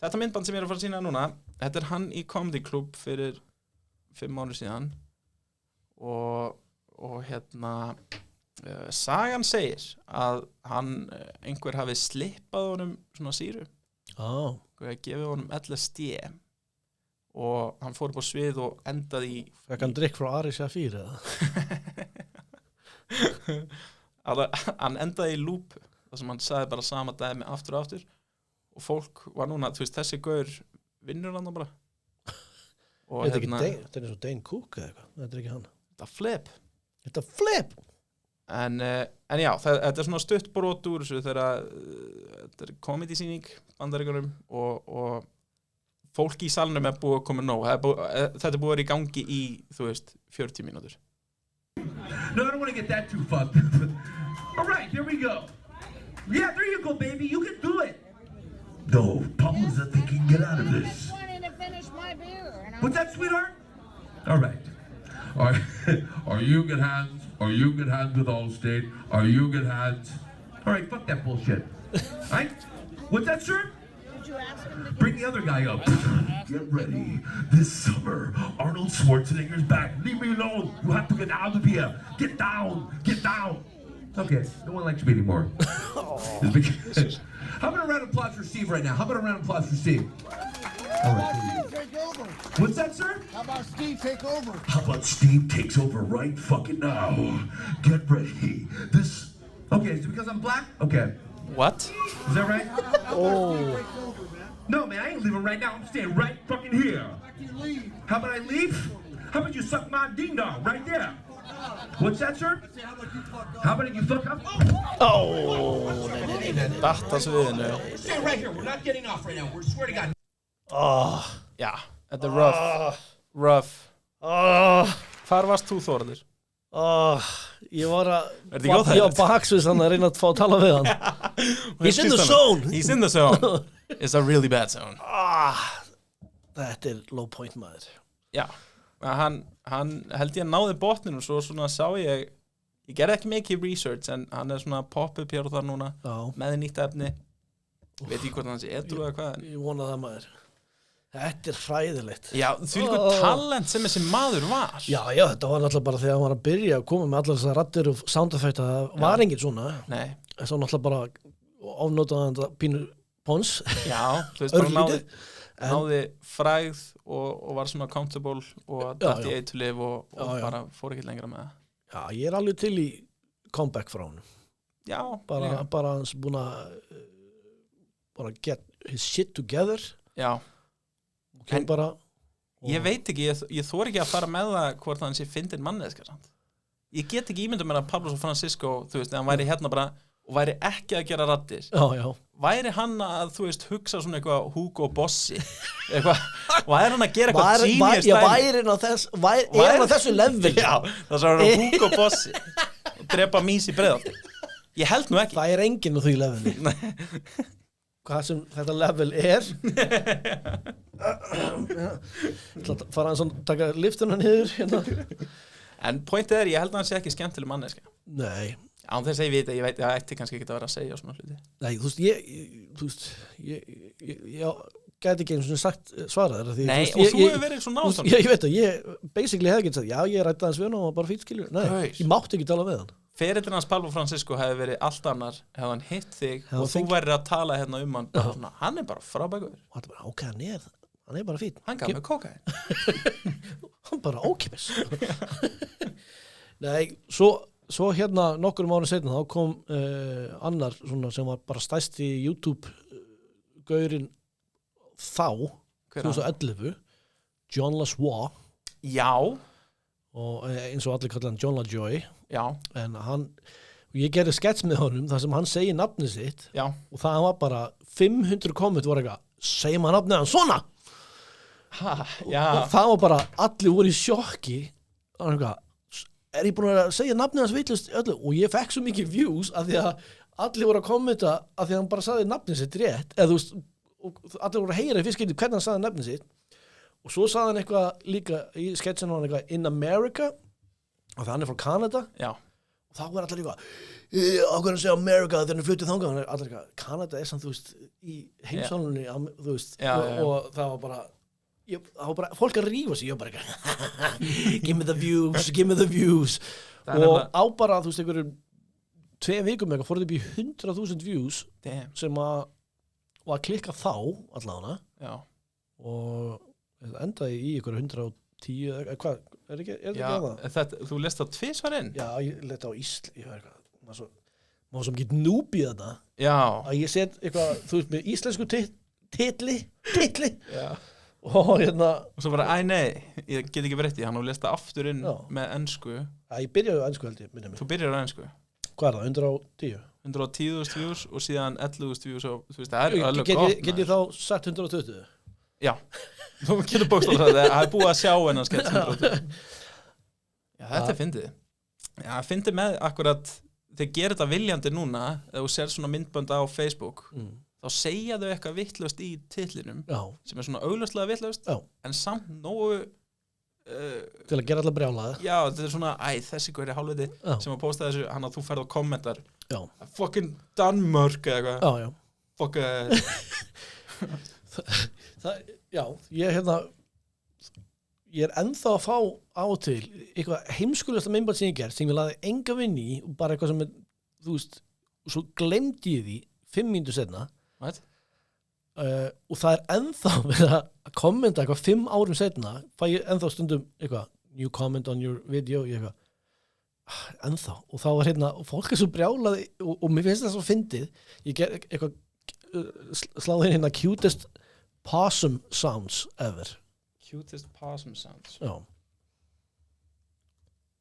Speaker 1: þetta myndband sem ég er að fara að sýna núna, þetta er hann í Comedy Club fyrir 5 mánuð síðan og sagan segir að hann einhver hafi slippað honum svona sýru gefið honum LSD og hann fór upp á svið og endaði í
Speaker 2: Fekk hann drikk frá Ari Shafir eða?
Speaker 1: Hann endaði í loop þar sem hann sagði bara sama dæmi aftur og aftur og fólk var núna, þú veist, þessi gaur vinnur hann bara og
Speaker 2: þetta er svo Dane Cook eða eitthvað, þetta er ekki hann Þetta flip
Speaker 1: En já, þetta er svona stutt brot úr þessu þegar þetta er komedísýning bandaríkjunum og fólk í salnum er búið að koma nóg. Þetta er búið að vera í gangi í, þú veist, 40 mínútur.
Speaker 3: No, I don't want to get that too fucked. All right, here we go. Yeah, there you go, baby. You can do it. No, Paul's not thinking get out of this.
Speaker 4: I wanted to finish my beer.
Speaker 3: What's that, sweetheart? All right. Are you good hands? Are you good hands with Allstate? Are you good hands? All right, fuck that bullshit. All right? What's that, sir?
Speaker 4: Did you ask him to
Speaker 3: Bring the other guy up. Get ready. This summer, Arnold Schwarzenegger's back. Leave me alone. You have to get out of here. Get down. Get down. Okay, no one likes me anymore. How about a round of applause for Steve right now? How about a round of applause for Steve? All right.
Speaker 5: Take over.
Speaker 3: What's that, sir?
Speaker 5: How about Steve take over?
Speaker 3: How about Steve takes over right fucking now? Get ready. This... Okay, is it because I'm black? Okay.
Speaker 1: What?
Speaker 3: Is that right?
Speaker 5: Oh.
Speaker 3: No, man, I ain't leaving right now. I'm staying right fucking here. How about I leave? How about you suck my ding-dong right there? What's that, sir? How about you fuck up?
Speaker 1: Datta sviðinu.
Speaker 3: Stay right here. We're not getting off right now. We're swear to God.
Speaker 1: Já, þetta er rough. Hvar varst þú, Þórður?
Speaker 2: Ég var
Speaker 1: Er þetta ekki óþægilegt?
Speaker 2: Ég var baksvís hann að reyna að fá að tala við hann He's in the zone
Speaker 1: He's in the zone. It's a really bad zone.
Speaker 2: Þetta er low point maður
Speaker 1: Já, hann held ég að náði botninu svo svona sá ég gerði ekki mikið research en hann er svona pop-up hér og þar núna með nýtt efni veit ekki hvort hann sé edru eða hvað
Speaker 2: Ég vona það maður Þetta er hræðilegt
Speaker 1: Já, því líka talent sem þessi maður var
Speaker 2: Já, þetta var náttúrulega bara þegar hann var að byrja að koma með allar þessar raddir og soundeffekt það var enginn svona
Speaker 1: Nei.
Speaker 2: Svo náttúrulega bara ofnotaði hann pínu pons
Speaker 1: Já, þú veist bara náði frægð og var svona accountable og dætt í eitulif og bara fór ekki lengra með það
Speaker 2: Já, ég er alveg til í comeback frá hann
Speaker 1: Já,
Speaker 2: bara hans búin að bara get his shit together
Speaker 1: Já
Speaker 2: En bara
Speaker 1: Ég veit ekki, ég þori ekki að fara með það hvort hann sé fyndin manneska samt. Ég get ekki ímyndað mér að Pablo Francisco, þú veist, ef hann væri hérna bara og væri ekki að gera raddir.
Speaker 2: Já.
Speaker 1: Væri hann að, þú veist, hugsa svona eitthvað Hugo Bossi, eitthvað, væri hann að gera eitthvað genius
Speaker 2: dæmi? Væri hann á þessu level?
Speaker 1: Já, það svo er Hugo Bossi og drepa mís í Breiðholti. Ég held nú ekki.
Speaker 2: Það er enginn á því leveli. Hvað sem þetta level er. Fara hann svona, taka liftuna niður hérna.
Speaker 1: En pointið er, ég held að hann sé ekki skemmtileg manneska.
Speaker 2: Nei.
Speaker 1: Án þess að ég veit, ég ætti kannski ekki að vera að segja svona hluti.
Speaker 2: Nei, þú veist, ég gæti ekki eins og sagt svara þér.
Speaker 1: Nei, og þú hefur verið svo náttúrulega.
Speaker 2: Ég veit það, ég basically hefði ekki sagt, já, ég rætti hans við hann og var bara fýtt, skilur. Nei, ég mátti ekki tala með hann.
Speaker 1: Ferillinn hans Pablo Francisco hefði verið allt annar hefði hann hitt þig og þú værir að tala hérna hann svona, hann er bara frábækur.
Speaker 2: Og hann bara, ok, hann er bara fýtt.
Speaker 1: Hann gaf mig kókaín.
Speaker 2: Hann bara ókipis. Nei, svo hérna nokkur árum seinna þá kom annar svona sem var bara stærsti YouTube-gaurinn þá, 2011, John LaJoy.
Speaker 1: Já.
Speaker 2: Og eins og allir kallar hann John LaJoy.
Speaker 1: Já.
Speaker 2: En ég gerði skets með honum þar sem hann segir nafnið sitt.
Speaker 1: Já. Og
Speaker 2: það var bara 500 komment var eitthvað, segir maður nafnið hann svona?
Speaker 1: Já.
Speaker 2: Og það var bara, allir voru í sjokki. Er ég búin að segja nafnið hans vitlust öllu? Og ég fekk svo mikið views af því að allir voru að kommenta af því að hann bara sagði nafnið sitt rétt. Eða þú veist, og allir voru að heyra í fyrst skipti hvernig hann sagði nafnið sitt. Og svo sagði hann eitthvað líka í sketsinu hann eitthvað in America, og það hann er frá Kanada.
Speaker 1: Já.
Speaker 2: Og þá var allir eitthvað, ákveður að segja America þegar hann fluttið þangað. Allir eitthvað, Kanada er samt, þú veist, í heimsálunni, þú veist.
Speaker 1: Já.
Speaker 2: Og það var bara, fólk að rífa sig, ég var bara eitthvað, give me the views. Og á bara, þú veist, einhverjum 2 vikum eitthvað, fór þetta upp í 100,000 views.
Speaker 1: Damn.
Speaker 2: Sem að var að klikka þá, allavega.
Speaker 1: Já.
Speaker 2: Og þetta endaði í ykkur 110 eða hvað, er ekki það?
Speaker 1: Þú lest það 2 svarinn?
Speaker 2: Já, ég leti á Ísl, ég var eitthvað, maður sem get núb í þetta.
Speaker 1: Já.
Speaker 2: Að ég set eitthvað, þú veist, með íslensku titli.
Speaker 1: Já.
Speaker 2: Og hérna.
Speaker 1: Og svo bara, nei, ég get ekki breytt í hann og lest það aftur inn með ensku.
Speaker 2: Já, ég byrjaði á ensku held ég, minni mig.
Speaker 1: Þú byrjar á ensku?
Speaker 2: Hvað er það, 110?
Speaker 1: 110.000 views og síðan 11.000 views og þú veist, það er alveg gott.
Speaker 2: Get ég þá sagt 120?
Speaker 1: Já. Þú getur bókstaflega það, það er búið að sjá hennar skets 120. Já, þetta er fyndið. Já, fyndið með akkurat, þeir gera þetta viljandi núna, þegar þú sér svona myndbönd á Facebook, þá segja þau eitthvað vitlaust í titlinum, sem er svona augljóslega vitlaust, en samt nógu...
Speaker 2: til að gera allar brjálaði.
Speaker 1: Já, þetta er svona, þessi gauri hálfviti sem að posta þessu, hann að þú ferð og kommentar, fucking Danmörk eða eitthvað.
Speaker 2: Já.
Speaker 1: Fucking...
Speaker 2: Já, ég er ennþá að fá á og til eitthvað heimskulegasta myndband sem ég gerð sem ég laði enga vinn í og bara eitthvað sem er, þú veist, og svo glemdi ég því 5 mínútur seinna.
Speaker 1: What?
Speaker 2: Og það er ennþá verið að kommenta eitthvað 5 árum seinna, fæ ég ennþá stundum eitthvað new comment on your video, ég eitthvað ennþá, og þá var hérna og fólk er svo brjálaði og mér finnst það svo fyndið, ég ger eitthvað sláði hérna cutest possum sounds ever.
Speaker 1: Cutest possum sounds.
Speaker 2: Já.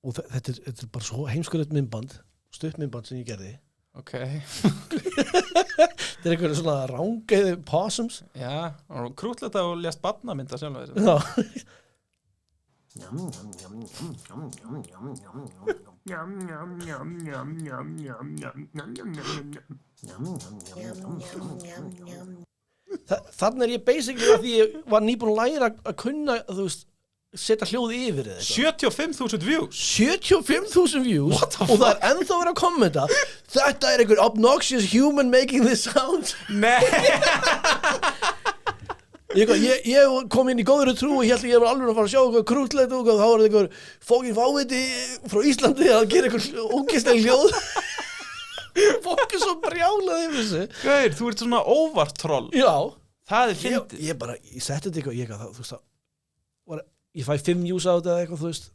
Speaker 2: Og þetta er bara svo heimskulegt myndband, stutt myndband sem ég gerði.
Speaker 1: Ok.
Speaker 2: Þetta er einhverju svona rángeiði possums.
Speaker 1: Já, og krútlegt að þú lést barnamynda sjálf þessu.
Speaker 2: Já. Þannig er ég basically að því ég var nýbúin að læra að kunna, þú veist, setja hljóð yfir eða eitthvað.
Speaker 1: 75.000 views?
Speaker 2: 75.000 views og það er ennþá verið að kommenta, þetta er einhver obnoxious human making this sound.
Speaker 1: Nei.
Speaker 2: Ég kom inn í góðri trú og ég held að ég var alveg að fara að sjá eitthvað krútlegt og þá var þetta einhver fókin fáviti frá Íslandi að gera einhver ógeðsleg hljóð. Fólk er svo brjálað yfir þessu.
Speaker 1: Gaur, þú ert svona óvart troll.
Speaker 2: Já.
Speaker 1: Það er fyndið.
Speaker 2: Ég setti þetta eitthvað, þú veist það, ég fæ 5 views á þetta eða eitthvað, þú veist.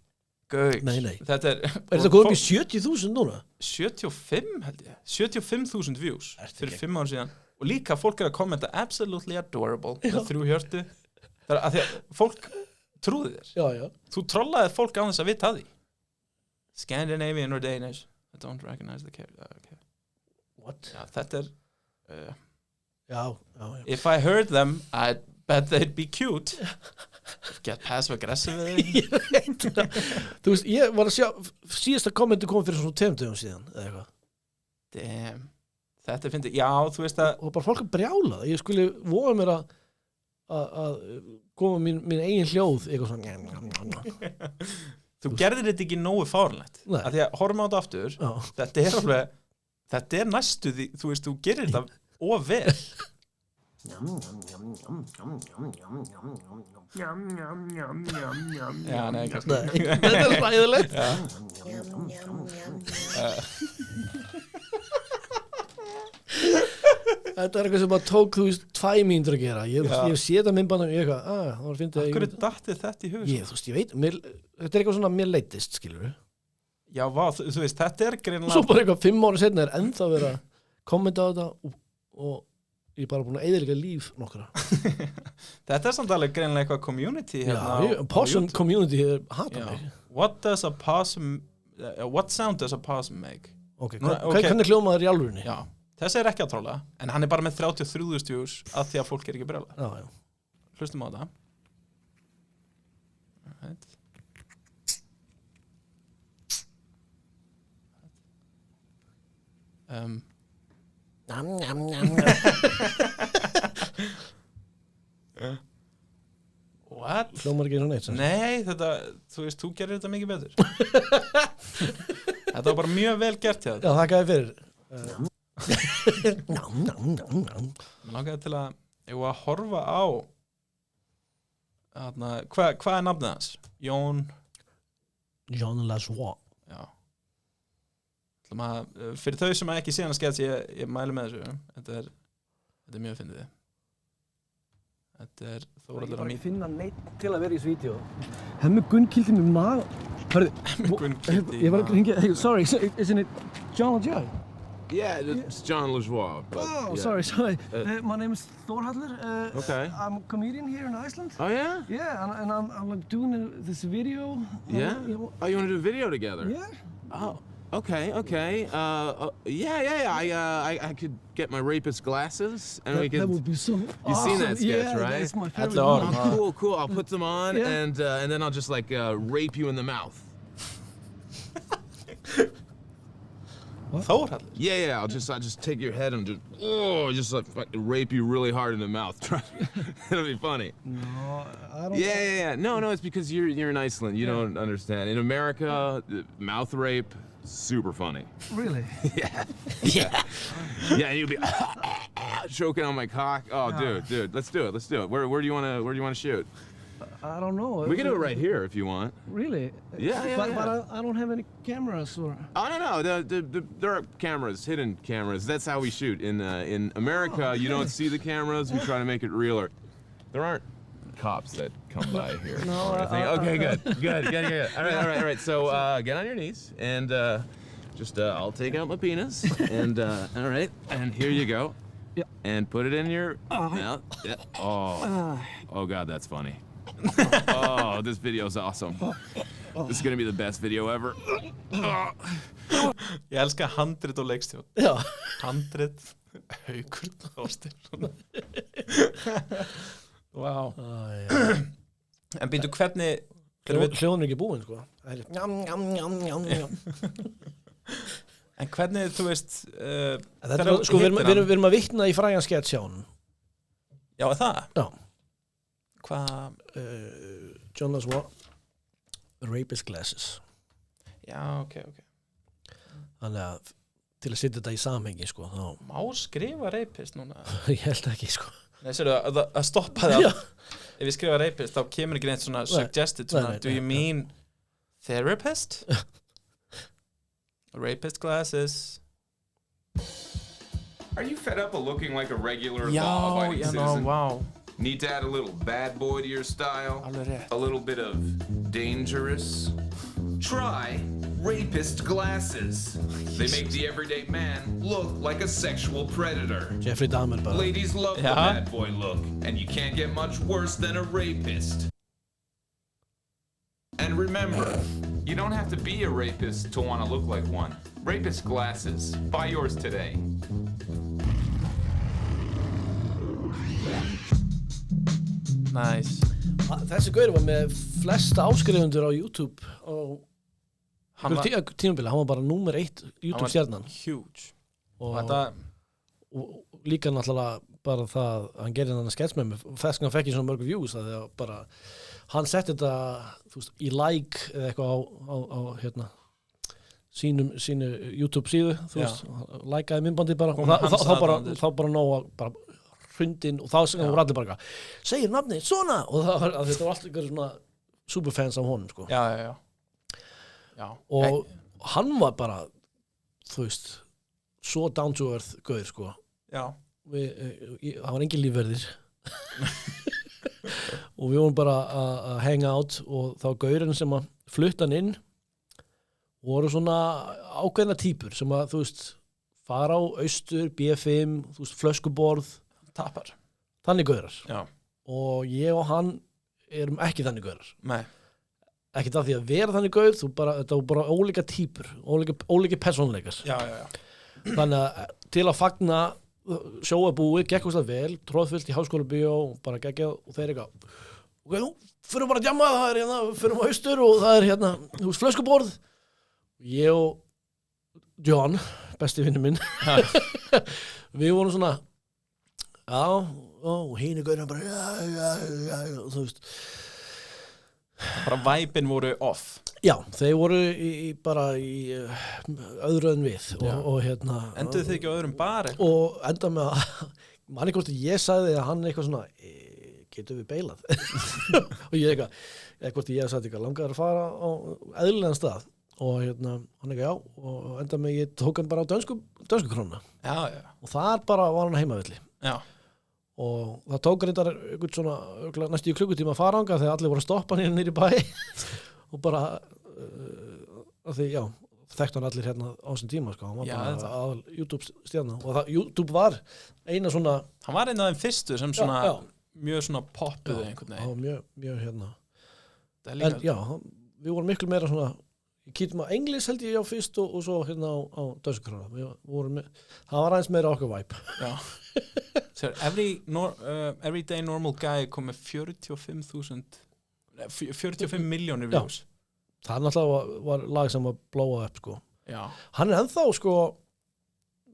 Speaker 1: Gaur.
Speaker 2: Nei.
Speaker 1: Þetta er
Speaker 2: þetta komið upp í 70.000 núna?
Speaker 1: 75 held ég. 75.000 views fyrir 5 ára síðan. Og líka fólk er að kommenta absolutely adorable með 3 hjörtu. Það er að því að fólk trúði þér.
Speaker 2: Já.
Speaker 1: Þú trollaði fólk á þess að vita því. Scandinavian or Danish. I don't recognize the character. Okay.
Speaker 2: What?
Speaker 1: Já, þetta
Speaker 2: Já.
Speaker 1: If I heard them, I'd bet they'd be cute. Get passive-aggressive við þig.
Speaker 2: Ég veit það. Þú veist, ég var að sjá, síðasta kommenti kom fyrir svona 2 dögum síðan, eða eitthvað.
Speaker 1: Damn. Þetta finnst ég, já, þú veist að
Speaker 2: Og bara fólk að brjála það. Ég skulle voga mér að koma mín eigin hljóð, eitthvað svona.
Speaker 1: þú gerðir þetta ekki nógu fárlegt.
Speaker 2: Nei.
Speaker 1: Af því að horfum á þetta aftur,
Speaker 2: Já.
Speaker 1: þetta er næstu því, þú veist, þú gerir þetta of vel. Já, nei, kannski.
Speaker 2: Nei, þetta er ræðilegt. Þetta er eitthvað sem bara tók, þú veist, 2 mínútur að gera. Ég hef séð þetta myndbandum, ég eitthvað, það var fyndið.
Speaker 1: Hverju dattið þetta í hug?
Speaker 2: Þú veist, ég veit, þetta er eitthvað svona mér leittist, skilur við.
Speaker 1: Já, vá, þú veist, þetta er
Speaker 2: Og
Speaker 1: greinilega
Speaker 2: svo bara eitthvað 5 ára setna er ennþá verið að kommenta á þetta og ég er bara búin að eyðileggja líf nokkra.
Speaker 1: Þetta er samt alveg greinilega eitthvað community hérna.
Speaker 2: Possum community hata
Speaker 1: Já.
Speaker 2: mig.
Speaker 1: What sound does a possum make?
Speaker 2: Ok,
Speaker 1: Ok.
Speaker 2: hvernig hljómaður í alvörinni?
Speaker 1: Já, þessi er ekki að trolla, en hann er bara með 33.000 views að því að fólk er ekki brjálað.
Speaker 2: Já.
Speaker 1: Hlustum á það. Right. What?
Speaker 2: Hljómar ekki svona neitt.
Speaker 1: Nei, þetta, þú veist, þú gerir þetta mikið betur. Þetta var bara mjög vel gert hjá
Speaker 2: Já,
Speaker 1: þetta.
Speaker 2: þakka þér fyrir.
Speaker 1: Mér langaði til að horfa á hvað er nafnið hans? Jón
Speaker 2: John Lajoie.
Speaker 1: Já. Fyrir þau sem ekki sé hann að sketch, ég mælu með þessu. Þetta er mjög fyndið. Þetta er Þórhallur að
Speaker 2: Ég finna neitt til að vera í þessu vídeo. Hemmi Gunnkildi með maður. Hörðu,
Speaker 1: Gunnkildi í
Speaker 2: ég var að hringja, hey, sorry, isn't it John Lajoie?
Speaker 6: Yeah, it's John Lajoie. But,
Speaker 2: Oh,
Speaker 6: yeah.
Speaker 2: sorry. My name is Þórhallur.
Speaker 6: Okay.
Speaker 2: I'm a comedian here in Iceland.
Speaker 6: Oh, yeah?
Speaker 2: Yeah, and I'm like doing this video.
Speaker 6: Yeah? Oh, you want to do a video together?
Speaker 2: Yeah.
Speaker 6: Oh, okay. Yeah. I could get my rapist glasses, and we could.
Speaker 2: That would be so
Speaker 6: You've
Speaker 2: awesome.
Speaker 6: seen that sketch,
Speaker 2: yeah,
Speaker 6: right?
Speaker 2: That's my
Speaker 1: That's
Speaker 2: favorite
Speaker 1: awesome.
Speaker 2: one.
Speaker 6: Oh, cool. I'll put them on,
Speaker 2: Yeah.
Speaker 6: and then I'll just like rape you in the mouth.
Speaker 1: Þórhallur?
Speaker 6: Yeah. I'll just take your head and just like fucking rape you really hard in the mouth. Trust me, it'll be funny.
Speaker 2: No, I don't.
Speaker 6: Yeah. No, it's because you're in Iceland. You don't understand. In America, mouth rape, super funny.
Speaker 2: Really?
Speaker 6: Yeah. And you'll be choking on my cock. Oh, dude, let's do it. Where do you want to shoot?
Speaker 2: I don't know.
Speaker 6: We can do it right here if you want.
Speaker 2: Really?
Speaker 6: Yeah.
Speaker 2: But I don't have any cameras or.
Speaker 6: Oh no, there are cameras, hidden cameras. That's how we shoot. In America, you don't see the cameras. We try to make it realer. There aren't cops that come by here.
Speaker 2: No,
Speaker 6: or anything. Okay, good. All right. So get on your knees and I'll take out my penis and all right, and here you go.
Speaker 2: Yeah.
Speaker 6: And put it in your mouth. Yeah. Oh God, that's funny. Oh, this video's awesome. This is gonna be the best video ever.
Speaker 1: Ég elska handrit og leikstjórn.
Speaker 2: Já.
Speaker 1: Handrit, Haukur Þorsteinsson. Vá. En býtu hvernig
Speaker 2: Hljóðin er ekki búinn, sko.
Speaker 1: En hvernig, þú veist
Speaker 2: Sko, við erum að vitna í frægan sketch hjá hann.
Speaker 1: Já, er það?
Speaker 2: Já.
Speaker 1: Hvað?
Speaker 2: John Lajoie, Rapist Glasses.
Speaker 1: Já, ok.
Speaker 2: Þannig að til að setja þetta í samhengi, sko, þá.
Speaker 1: Má skrifa rapist núna?
Speaker 2: Ég held ekki, sko.
Speaker 1: Nei, sérðu, að stoppa það. Ef ég skrifa rapist, þá kemur ekki neitt svona suggested, svona, do you mean therapist? Rapist glasses.
Speaker 7: Are you fed up of looking like a regular law-abiding citizen?
Speaker 1: Wow.
Speaker 7: Need to add a little bad boy to your style?
Speaker 1: Alveg rétt.
Speaker 7: A little bit of dangerous? Try rapist glasses. They make the everyday man look like a sexual predator.
Speaker 2: Jeffrey Dahmer bara.
Speaker 7: Ladies love the bad boy look, and you can't get much worse than a rapist. And remember, you don't have to be a rapist to want to look like one. Rapist glasses. Buy yours today.
Speaker 1: Nice.
Speaker 2: Þessi gaur var með flesta áskrifundur á YouTube á
Speaker 1: Hann var
Speaker 2: tímabili, hann var bara númer 1 YouTube-stjarnan
Speaker 1: huge.
Speaker 2: og,
Speaker 1: Þetta,
Speaker 2: og líka náttúrulega bara það að hann gerði hann að skets með mig þess að hann fekk í svona mörgu views að bara, hann setti þetta þú veist, í like eða eitthvað á hérna sínu YouTube síðu þú veist, likeaði myndbandi bara og þá bara nóg bara hrundin og þá voru allir bara segir nafni, svona og þetta var alltaf ykkur svona superfans af honum sko.
Speaker 1: já.
Speaker 2: Og hann var bara þú veist svo down to earth gaur sko.
Speaker 1: Já.
Speaker 2: Það var engin lífverðir og við vorum bara að hang out og þá gaurinn sem að flutta hann inn voru svona ákveðna típur sem að þú veist fara á austur, B5 þú veist, flöskuborð
Speaker 1: Tappar.
Speaker 2: Þannig gaurar.
Speaker 1: Já.
Speaker 2: Og ég og hann erum ekki þannig gaurar.
Speaker 1: Nei.
Speaker 2: Ekkert af því að vera þannig gaur, þetta var bara ólíka típur, ólíki persónleikar.
Speaker 1: Já.
Speaker 2: Þannig að til að fagna sjóa búið, gekk það vel, tróðfullt í háskóla bíó, bara geggjað og þeir eitthvað. Ok, nú, fyrir bara að djamma, það er hérna, fyrir á austur og það er hérna, þú veist, flöskuborð. Ég og John, besti vinnu minn, við vorum svona, og hínu gaurinn bara, já, þú veist.
Speaker 1: Bara væpin voru off.
Speaker 2: Já, þeir voru bara í öðru en við og hérna
Speaker 1: Enduðu þið ekki á öðrum bari?
Speaker 2: og enda með að manni hvort ég sagði að hann eitthvað svona getur við beilað og ég eitthvað hvort ég sagði eitthvað langar að fara á eðlilegan stað og hérna hann eitthvað já og enda með ég tók hann bara á dönsku krónuna
Speaker 1: Já.
Speaker 2: og þar bara var hann heimavilli
Speaker 1: Já.
Speaker 2: og það tók reyndar eitthvað svona næstu í klukkutíma að fara ánga þegar allir voru að stoppa hann nýri bæ og bara að því, já, þekktu hann allir hérna á þessum tíma, sko, hann var bara aðal YouTube-stjarna og YouTube var eina svona
Speaker 1: hann var einn af þeim fyrstu sem svona mjög svona poppuðu einhvern veginn
Speaker 2: mjög hérna
Speaker 1: en
Speaker 2: já, við vorum miklu meira svona kítum á englis held ég fyrst og svo hérna á dönskukrona það var aðeins meira okkar vibe
Speaker 1: já so everyday normal guy kom með 45 miljónir views.
Speaker 2: Það náttúrulega var lag sem var blóa upp sko.
Speaker 1: Já.
Speaker 2: Hann er ennþá sko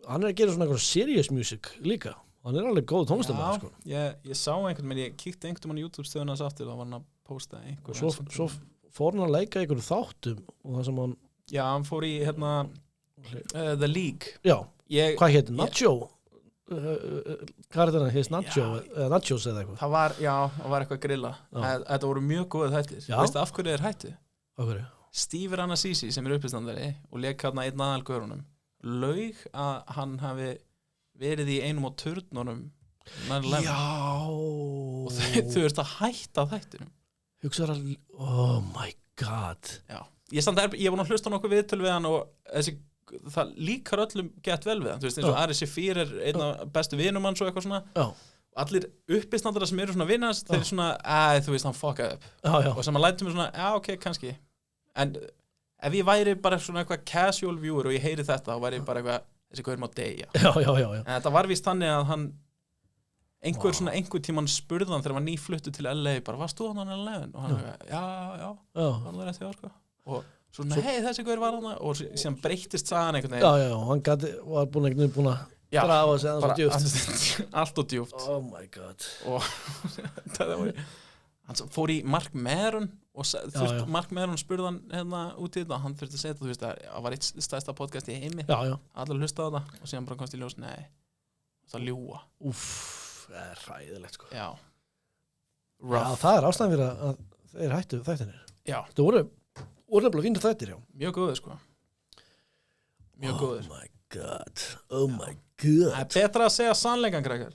Speaker 2: hann er að gera svona eitthvað serious music líka. Hann er alveg góð tónlistarmaður sko.
Speaker 1: Ég sá einhvern veginn, ég kíkti einhvern veginn á YouTube stöðuna aftur, þá var hann að posta einhver.
Speaker 2: Svo fór hann að leika einhverju þáttum og það sem hann
Speaker 1: hann fór í hérna The League.
Speaker 2: Já. Hvað hétt? Nacho? Hvað er þetta? Heist Nachos eða eitthvað?
Speaker 1: Það var eitthvað grilla. Þetta voru mjög góða þættir. Veistu af hverju þeir hættu?
Speaker 2: Af hverju?
Speaker 1: Steve Rannazzisi sem er uppistandari og lék hérna einn aðal gaurunum laug að hann hafi verið í einum á turnunum og þau ert að hætta þættinum.
Speaker 2: Hugsaðu að oh my god.
Speaker 1: Já. Ég var að hlusta nokkuð viðtöl við hann og það líkar öllum gett vel við hann, þú veist, eins og Ari Sefir er einn af bestu vinum hans og eitthvað svona. Já. Allir uppistandara sem eru svona vinnast, þeir eru svona, þú veist, hann fuckaði upp. Já. Og sem að lætur mig svona, ok, kannski. En ef ég væri bara svona eitthvað casual viewer og ég heyri þetta, þá væri ég bara eitthvað, þessi gaur má deyja.
Speaker 2: Já.
Speaker 1: En þetta var víst þannig að hann, einhver tímann spurði hann þegar hann var nýfluttur til LA, bara, varst þú hann á LA? Og hann var, já, var það rétt hjá, sko. Og svona, hei, þessi gaur var hann, og síðan breyttist sagan einhvern veginn.
Speaker 2: Já, hann var búin að drafa sig aðeins og djúpt.
Speaker 1: Allt og djúpt.
Speaker 2: Oh my god.
Speaker 1: Og það var, hann fór í Mark Maron og Mark Maron spurði hann hérna út í þetta, hann þurfti að segja þetta, þú veist, það var eitt stærsta podcast í heimi. Já. Allir hlusta á þetta og síðan bara komst í ljós, nei, það ljúga.
Speaker 2: Það er hræðilegt, sko.
Speaker 1: Já.
Speaker 2: Já, það er ástæðan fyrir að þeir hættu þættinir.
Speaker 1: Já.
Speaker 2: Það voru nefnilega fínir þættir, já.
Speaker 1: Mjög góður, sko. Mjög góður.
Speaker 2: Oh my god.
Speaker 1: Það er betra að segja sannleikan, krakkar.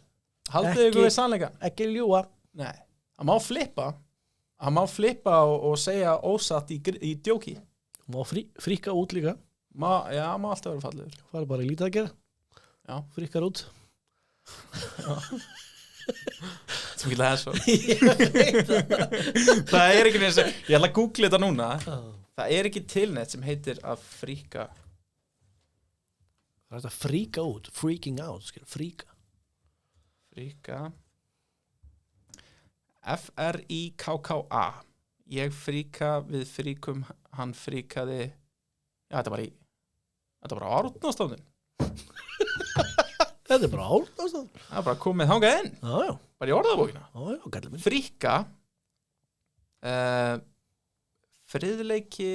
Speaker 1: Haldið ykkur við sannleikan.
Speaker 2: Ekki ljúga.
Speaker 1: Nei. Það má flippa og segja ósatt í djóki.
Speaker 2: Má fríka út líka.
Speaker 1: Má alltaf vera fallegur.
Speaker 2: Fara bara í lítið að gera.
Speaker 1: Já.
Speaker 2: Fríkar út.
Speaker 1: Sem ekki það svo. Það er ekki neins, ég ætla að googla þetta núna. Það er ekki til neitt sem heitir að fríka.
Speaker 2: Það er þetta fríka út. Freaking out, fríka.
Speaker 1: Fríka. F-R-I-K-K-A. Ég fríka, við fríkum, hann fríkaði. Já, þetta var á Árnastofnun.
Speaker 2: Þetta er bara Árnastofnun.
Speaker 1: Það er bara komið þangað inn.
Speaker 2: Já.
Speaker 1: Bara í orðabókina.
Speaker 2: Já, gætlega minn.
Speaker 1: Fríka. Friðleiki.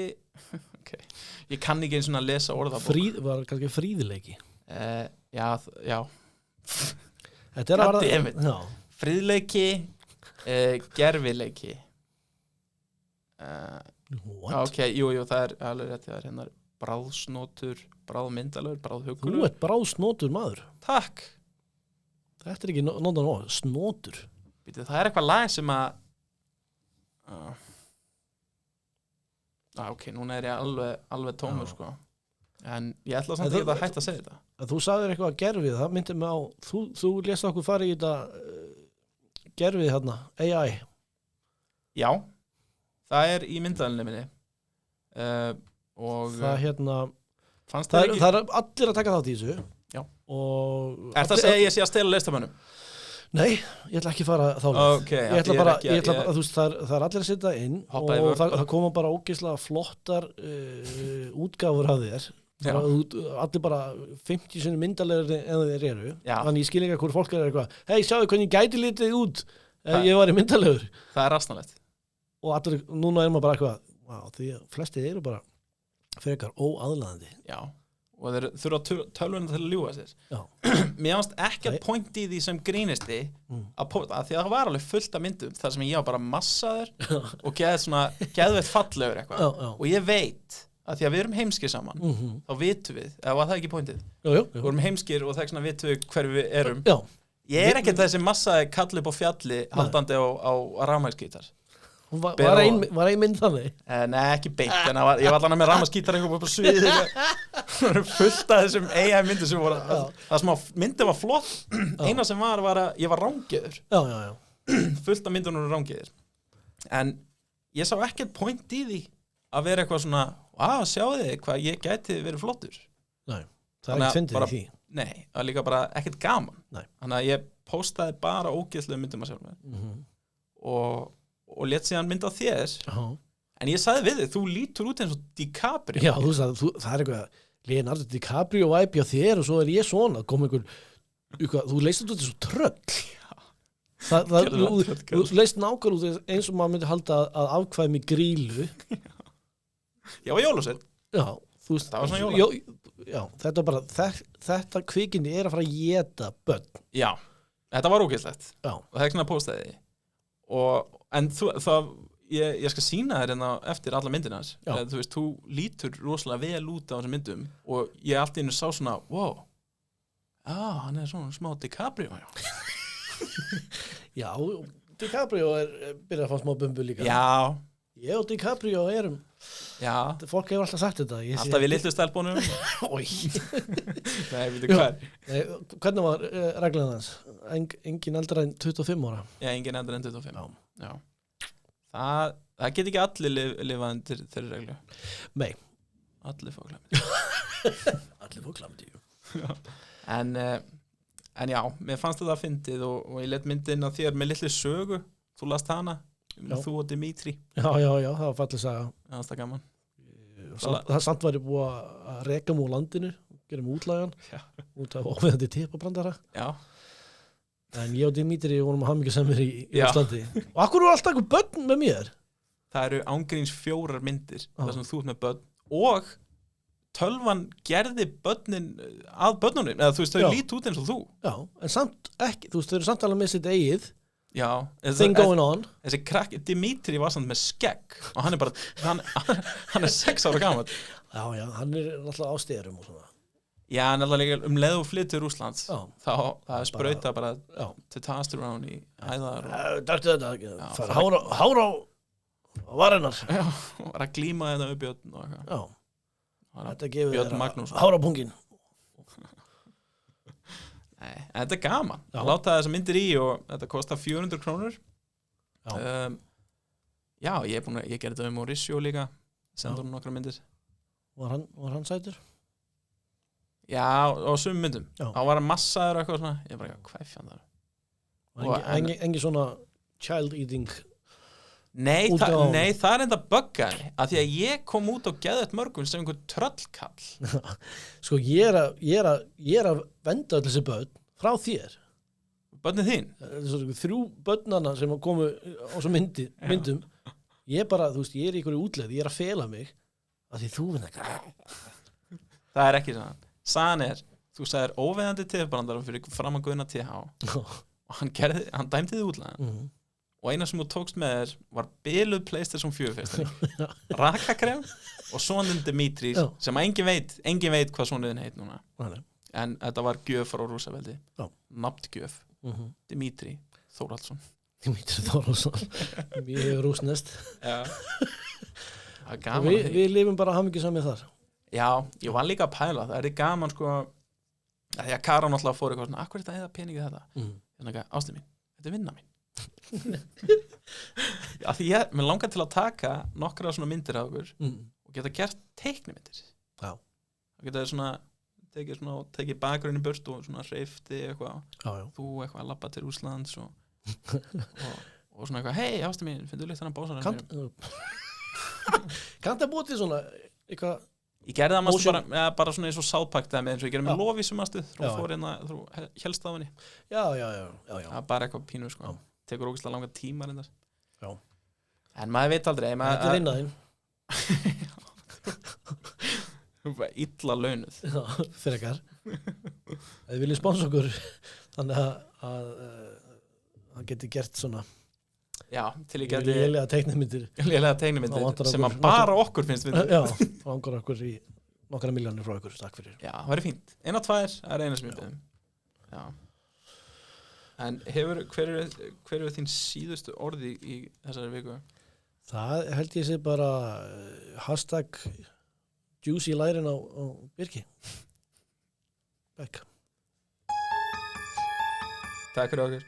Speaker 1: Okay. Ég kann ekki eins og að lesa orðabók.
Speaker 2: Var kannski fríðleiki.
Speaker 1: Já.
Speaker 2: Þetta er að
Speaker 1: vera. Friðleiki. Gerfileiki. Ok, jú, það er alveg rétt, það er hennar bráðsnotur, bráðmyndalögur, bráðhugur.
Speaker 2: Þú ert bráðsnotur maður.
Speaker 1: Takk.
Speaker 2: Þetta er ekki nóðan orð, snotur.
Speaker 1: Býtu, það er eitthvað lag sem að ok, núna er ég alveg tómur sko. En ég ætla samt ekki að hætta að segja þetta.
Speaker 2: Þú sagðir eitthvað að gerfið, það myndi mig á þú lést okkur fara í þetta gerfið hérna, AI.
Speaker 1: Já. Það er í myndaðalinu minni og
Speaker 2: það hérna
Speaker 1: það er
Speaker 2: allir að taka þátt í þessu.
Speaker 1: Já.
Speaker 2: Og
Speaker 1: er það að segja ég sé að stela listamönnum?
Speaker 2: Nei, ég ætla ekki að fara þá
Speaker 1: okay,
Speaker 2: ég ætla bara þú veist, það er allir að sitja inn og það koma bara ógeðslega flottar útgáfur af þér. Allir bara 50 sinni myndalegri en þeir eru. Þannig ég skil ekki að hvort fólk er eitthvað hei, sjáðu hvernig ég gæti litið út ef ég var í myndalegur. Það
Speaker 1: er rasnalegt.
Speaker 2: Og allir, núna er maður bara eitthvað því að flestið eru bara frekar óaðlaðandi.
Speaker 1: Já, og þeir þurfa tölvuna til að ljúga sér. Mér fannst ekkert point í því sem grínisti að því að það var alveg fullt af myndum þar sem ég var bara massaður og geðveitt fallegur eitthvað. Og ég veit að því að við erum heimskir saman þá vitum við, eða var það ekki pointið? Við erum heimskir og það vitum við hver við erum. Ég er ekkert þessi massaði kall upp á fjalli haldandi á rafmagnsgítar.
Speaker 2: Var ein mynd þannig?
Speaker 1: Nei, ekki beint, en ég var allan með rafmagnsgítar eitthvað på sviðið. Það var fullt af þessum AI myndir sem voru það sem myndin var flott, eina sem var að ég var rángeður. Fullt af myndunum voru rángeðir. En ég sá ekkert point í því að vera eitthvað svona sjáðu þið hvað ég gæti verið flottur. Nei,
Speaker 2: það er ekki fyndið í því.
Speaker 1: Nei, það var líka bara ekkert gaman.
Speaker 2: Nei.
Speaker 1: Þannig að ég postaði bara ógeðslega myndum að sjálf með og let síðan mynda á þér. En ég sagði við þig, þú lítur út eins og DiCaprio.
Speaker 2: Já, þú sagði, það er eitthvað Leonardo DiCaprio væpi á þér og svo er ég svona, kom einhver þú leist út eins og tröll. Þú leist nákvæmlega út eins og maður myndi halda að afkvæmi grílu.
Speaker 1: Já, jólasveinn.
Speaker 2: Já, þú veist.
Speaker 1: Það var svona jóla.
Speaker 2: Já, þetta er bara, þetta kvikindi er að fara að éta börn.
Speaker 1: Já, þetta var ógeðslegt.
Speaker 2: Já.
Speaker 1: Og það er svona postaði. En ég skal sýna þér hérna eftir alla myndina hans. Þú veist, þú lítur rosalega vel út á þessum myndum og ég allt í einu sá svona, wow, hann er svona smá DiCaprio.
Speaker 2: Já, DiCaprio byrjað að fá smá bumbu líka.
Speaker 1: Já. Ég
Speaker 2: og DiCaprio erum.
Speaker 1: Já.
Speaker 2: Fólk hefur alltaf sagt þetta.
Speaker 1: Alltaf við litlu stelpunum.
Speaker 2: Ói.
Speaker 1: Nei, veitu hver.
Speaker 2: Hvernig var reglan hans? Engin eldra en 25 ára?
Speaker 1: Já, engin eldra en 25. Já. Það get ekki allir lifað undir þeirri reglu.
Speaker 2: Nei.
Speaker 1: Allir fá klamdi.
Speaker 2: Allir fá klamdi.
Speaker 1: En já, mér fannst þetta fyndið og ég let myndin að þér með litlu sögu. Þú last hana. Þú og Dimitri.
Speaker 2: Já, það var fallið saga.
Speaker 1: Já, það er gaman.
Speaker 2: Það samt væri búið að reka múr landinu, gera múr útlagan, út af óveðandi tipabrandara.
Speaker 1: Já.
Speaker 2: En ég og Dimitri vorum að hafa mikið semir í Íslandi. Og akkur eru alltaf eitthvað börn með mér?
Speaker 1: Það eru ángríns 4 myndir, þar sem þú ert með börn, og tölvan gerði börnin að börnunum, eða þú veist, þau lít út eins og þú.
Speaker 2: Já, en samt ekki, þú veist, þau eru samt alveg með sitt eigið.
Speaker 1: Já,
Speaker 2: thing going on.
Speaker 1: Þessi krakki, Dimitri var samt með skegg og hann er bara, hann er 6 ára gamall.
Speaker 2: Já, hann er alltaf á styrum og svona.
Speaker 1: Já, en alltaf líka leið og flyttur Rússlands, það er sprauta bara testosterone í æðar.
Speaker 2: Dættu þetta, fara hár á var hennar.
Speaker 1: Já, og var að glíma þetta við Björn og eitthvað.
Speaker 2: Já,
Speaker 1: Það var
Speaker 2: þetta gefur
Speaker 1: Björn
Speaker 2: þér
Speaker 1: Magnússon.
Speaker 2: hárapungin.
Speaker 1: Nei, en þetta er gaman
Speaker 2: Já.
Speaker 1: að láta þessar myndir í og þetta kostar 400 krónur.
Speaker 2: Já.
Speaker 1: Já, ég gerði þetta Mauricio líka, senda hún nokkra myndir.
Speaker 2: Var hann sætur?
Speaker 1: Já, á sumum myndum.
Speaker 2: Já.
Speaker 1: Þá var hann massaður og eitthvað svona, ég bara, hvað fjand það?
Speaker 2: Engi svona child eating.
Speaker 1: Nei,
Speaker 2: Útgáfan.
Speaker 1: nei, það er enda buggaði, af því að ég kom út og geði þetta mörgum sem einhver tröllkall.
Speaker 2: Sko, ég er að venda öll þessi börn frá þér.
Speaker 1: Börnin þín?
Speaker 2: Þessu 3 börnana sem komu á svo myndum. Ég bara, þú veist, ég er í einhverju útleið, ég er að fela mig af því þú veit ekki.
Speaker 1: Það er ekki svona. Sagan er, þú sagðir óveðandi TF-brandarum fyrir fram að Guðna TH og hann dæmdi þið útlæðan. Og eina sem þú tókst með þér var biluð PlayStation 4 fyrstari, rakakrem og soninn Dimitris sem engin veit hvað soninn heit núna. En þetta var gjöf frá Rússaveldi, nafngjöf, Dimitri Þórhallsson.
Speaker 2: Dimitri Þórhallsson, mjög rúsnest.
Speaker 1: Já.
Speaker 2: Við lifum bara hamingjusami þar.
Speaker 1: Já, ég var líka að pæla, það er gaman sko, að því að Kara náttúrulega fór eitthvað svona, akkur er þetta eða peningið þetta? Þannig að ástu mín, þetta er vinna mín. Já, því mér langar til að taka nokkra svona myndir af okkur og geta gert teiknimyndir.
Speaker 2: Já.
Speaker 1: Það geta svona tekið bakgrunni burt og svona hreyfti eitthvað.
Speaker 2: Já.
Speaker 1: Þú eitthvað að labba til Úslands og svona eitthvað, hei, ástu mín, finnst þú líkt þannig básarinn?
Speaker 2: Kanntu að búið til svona eitthvað?
Speaker 1: Ég gerði það bara svona eins og sáðpakt eins og ég gerði með Lovísu mastu þú fór hérna, þú helst á henni.
Speaker 2: Já.
Speaker 1: Það er bara eitthvað pínu sko. Tekur ógeðslega langa tíma reyndar.
Speaker 2: Já.
Speaker 1: En maður veit aldrei.
Speaker 2: Þetta er vinnaðinn.
Speaker 1: Illa launuð.
Speaker 2: Já, frekar. Þið viljið sponsa okkur þannig að það geti gert svona.
Speaker 1: Já, til ég geti
Speaker 2: lélega teiknimyndir
Speaker 1: sem að bara okkur finnst við.
Speaker 2: Já, langar okkur í nokkra milljónir frá okkur, takk fyrir.
Speaker 1: Já, það væri fínt. 1 og 2 er eina sem ég beðum. Já. En hver eru þín síðustu orði í þessari viku?
Speaker 2: Það held ég sé bara hashtag juicy lærin á Birki. Takk.
Speaker 1: Takk fyrir okkur.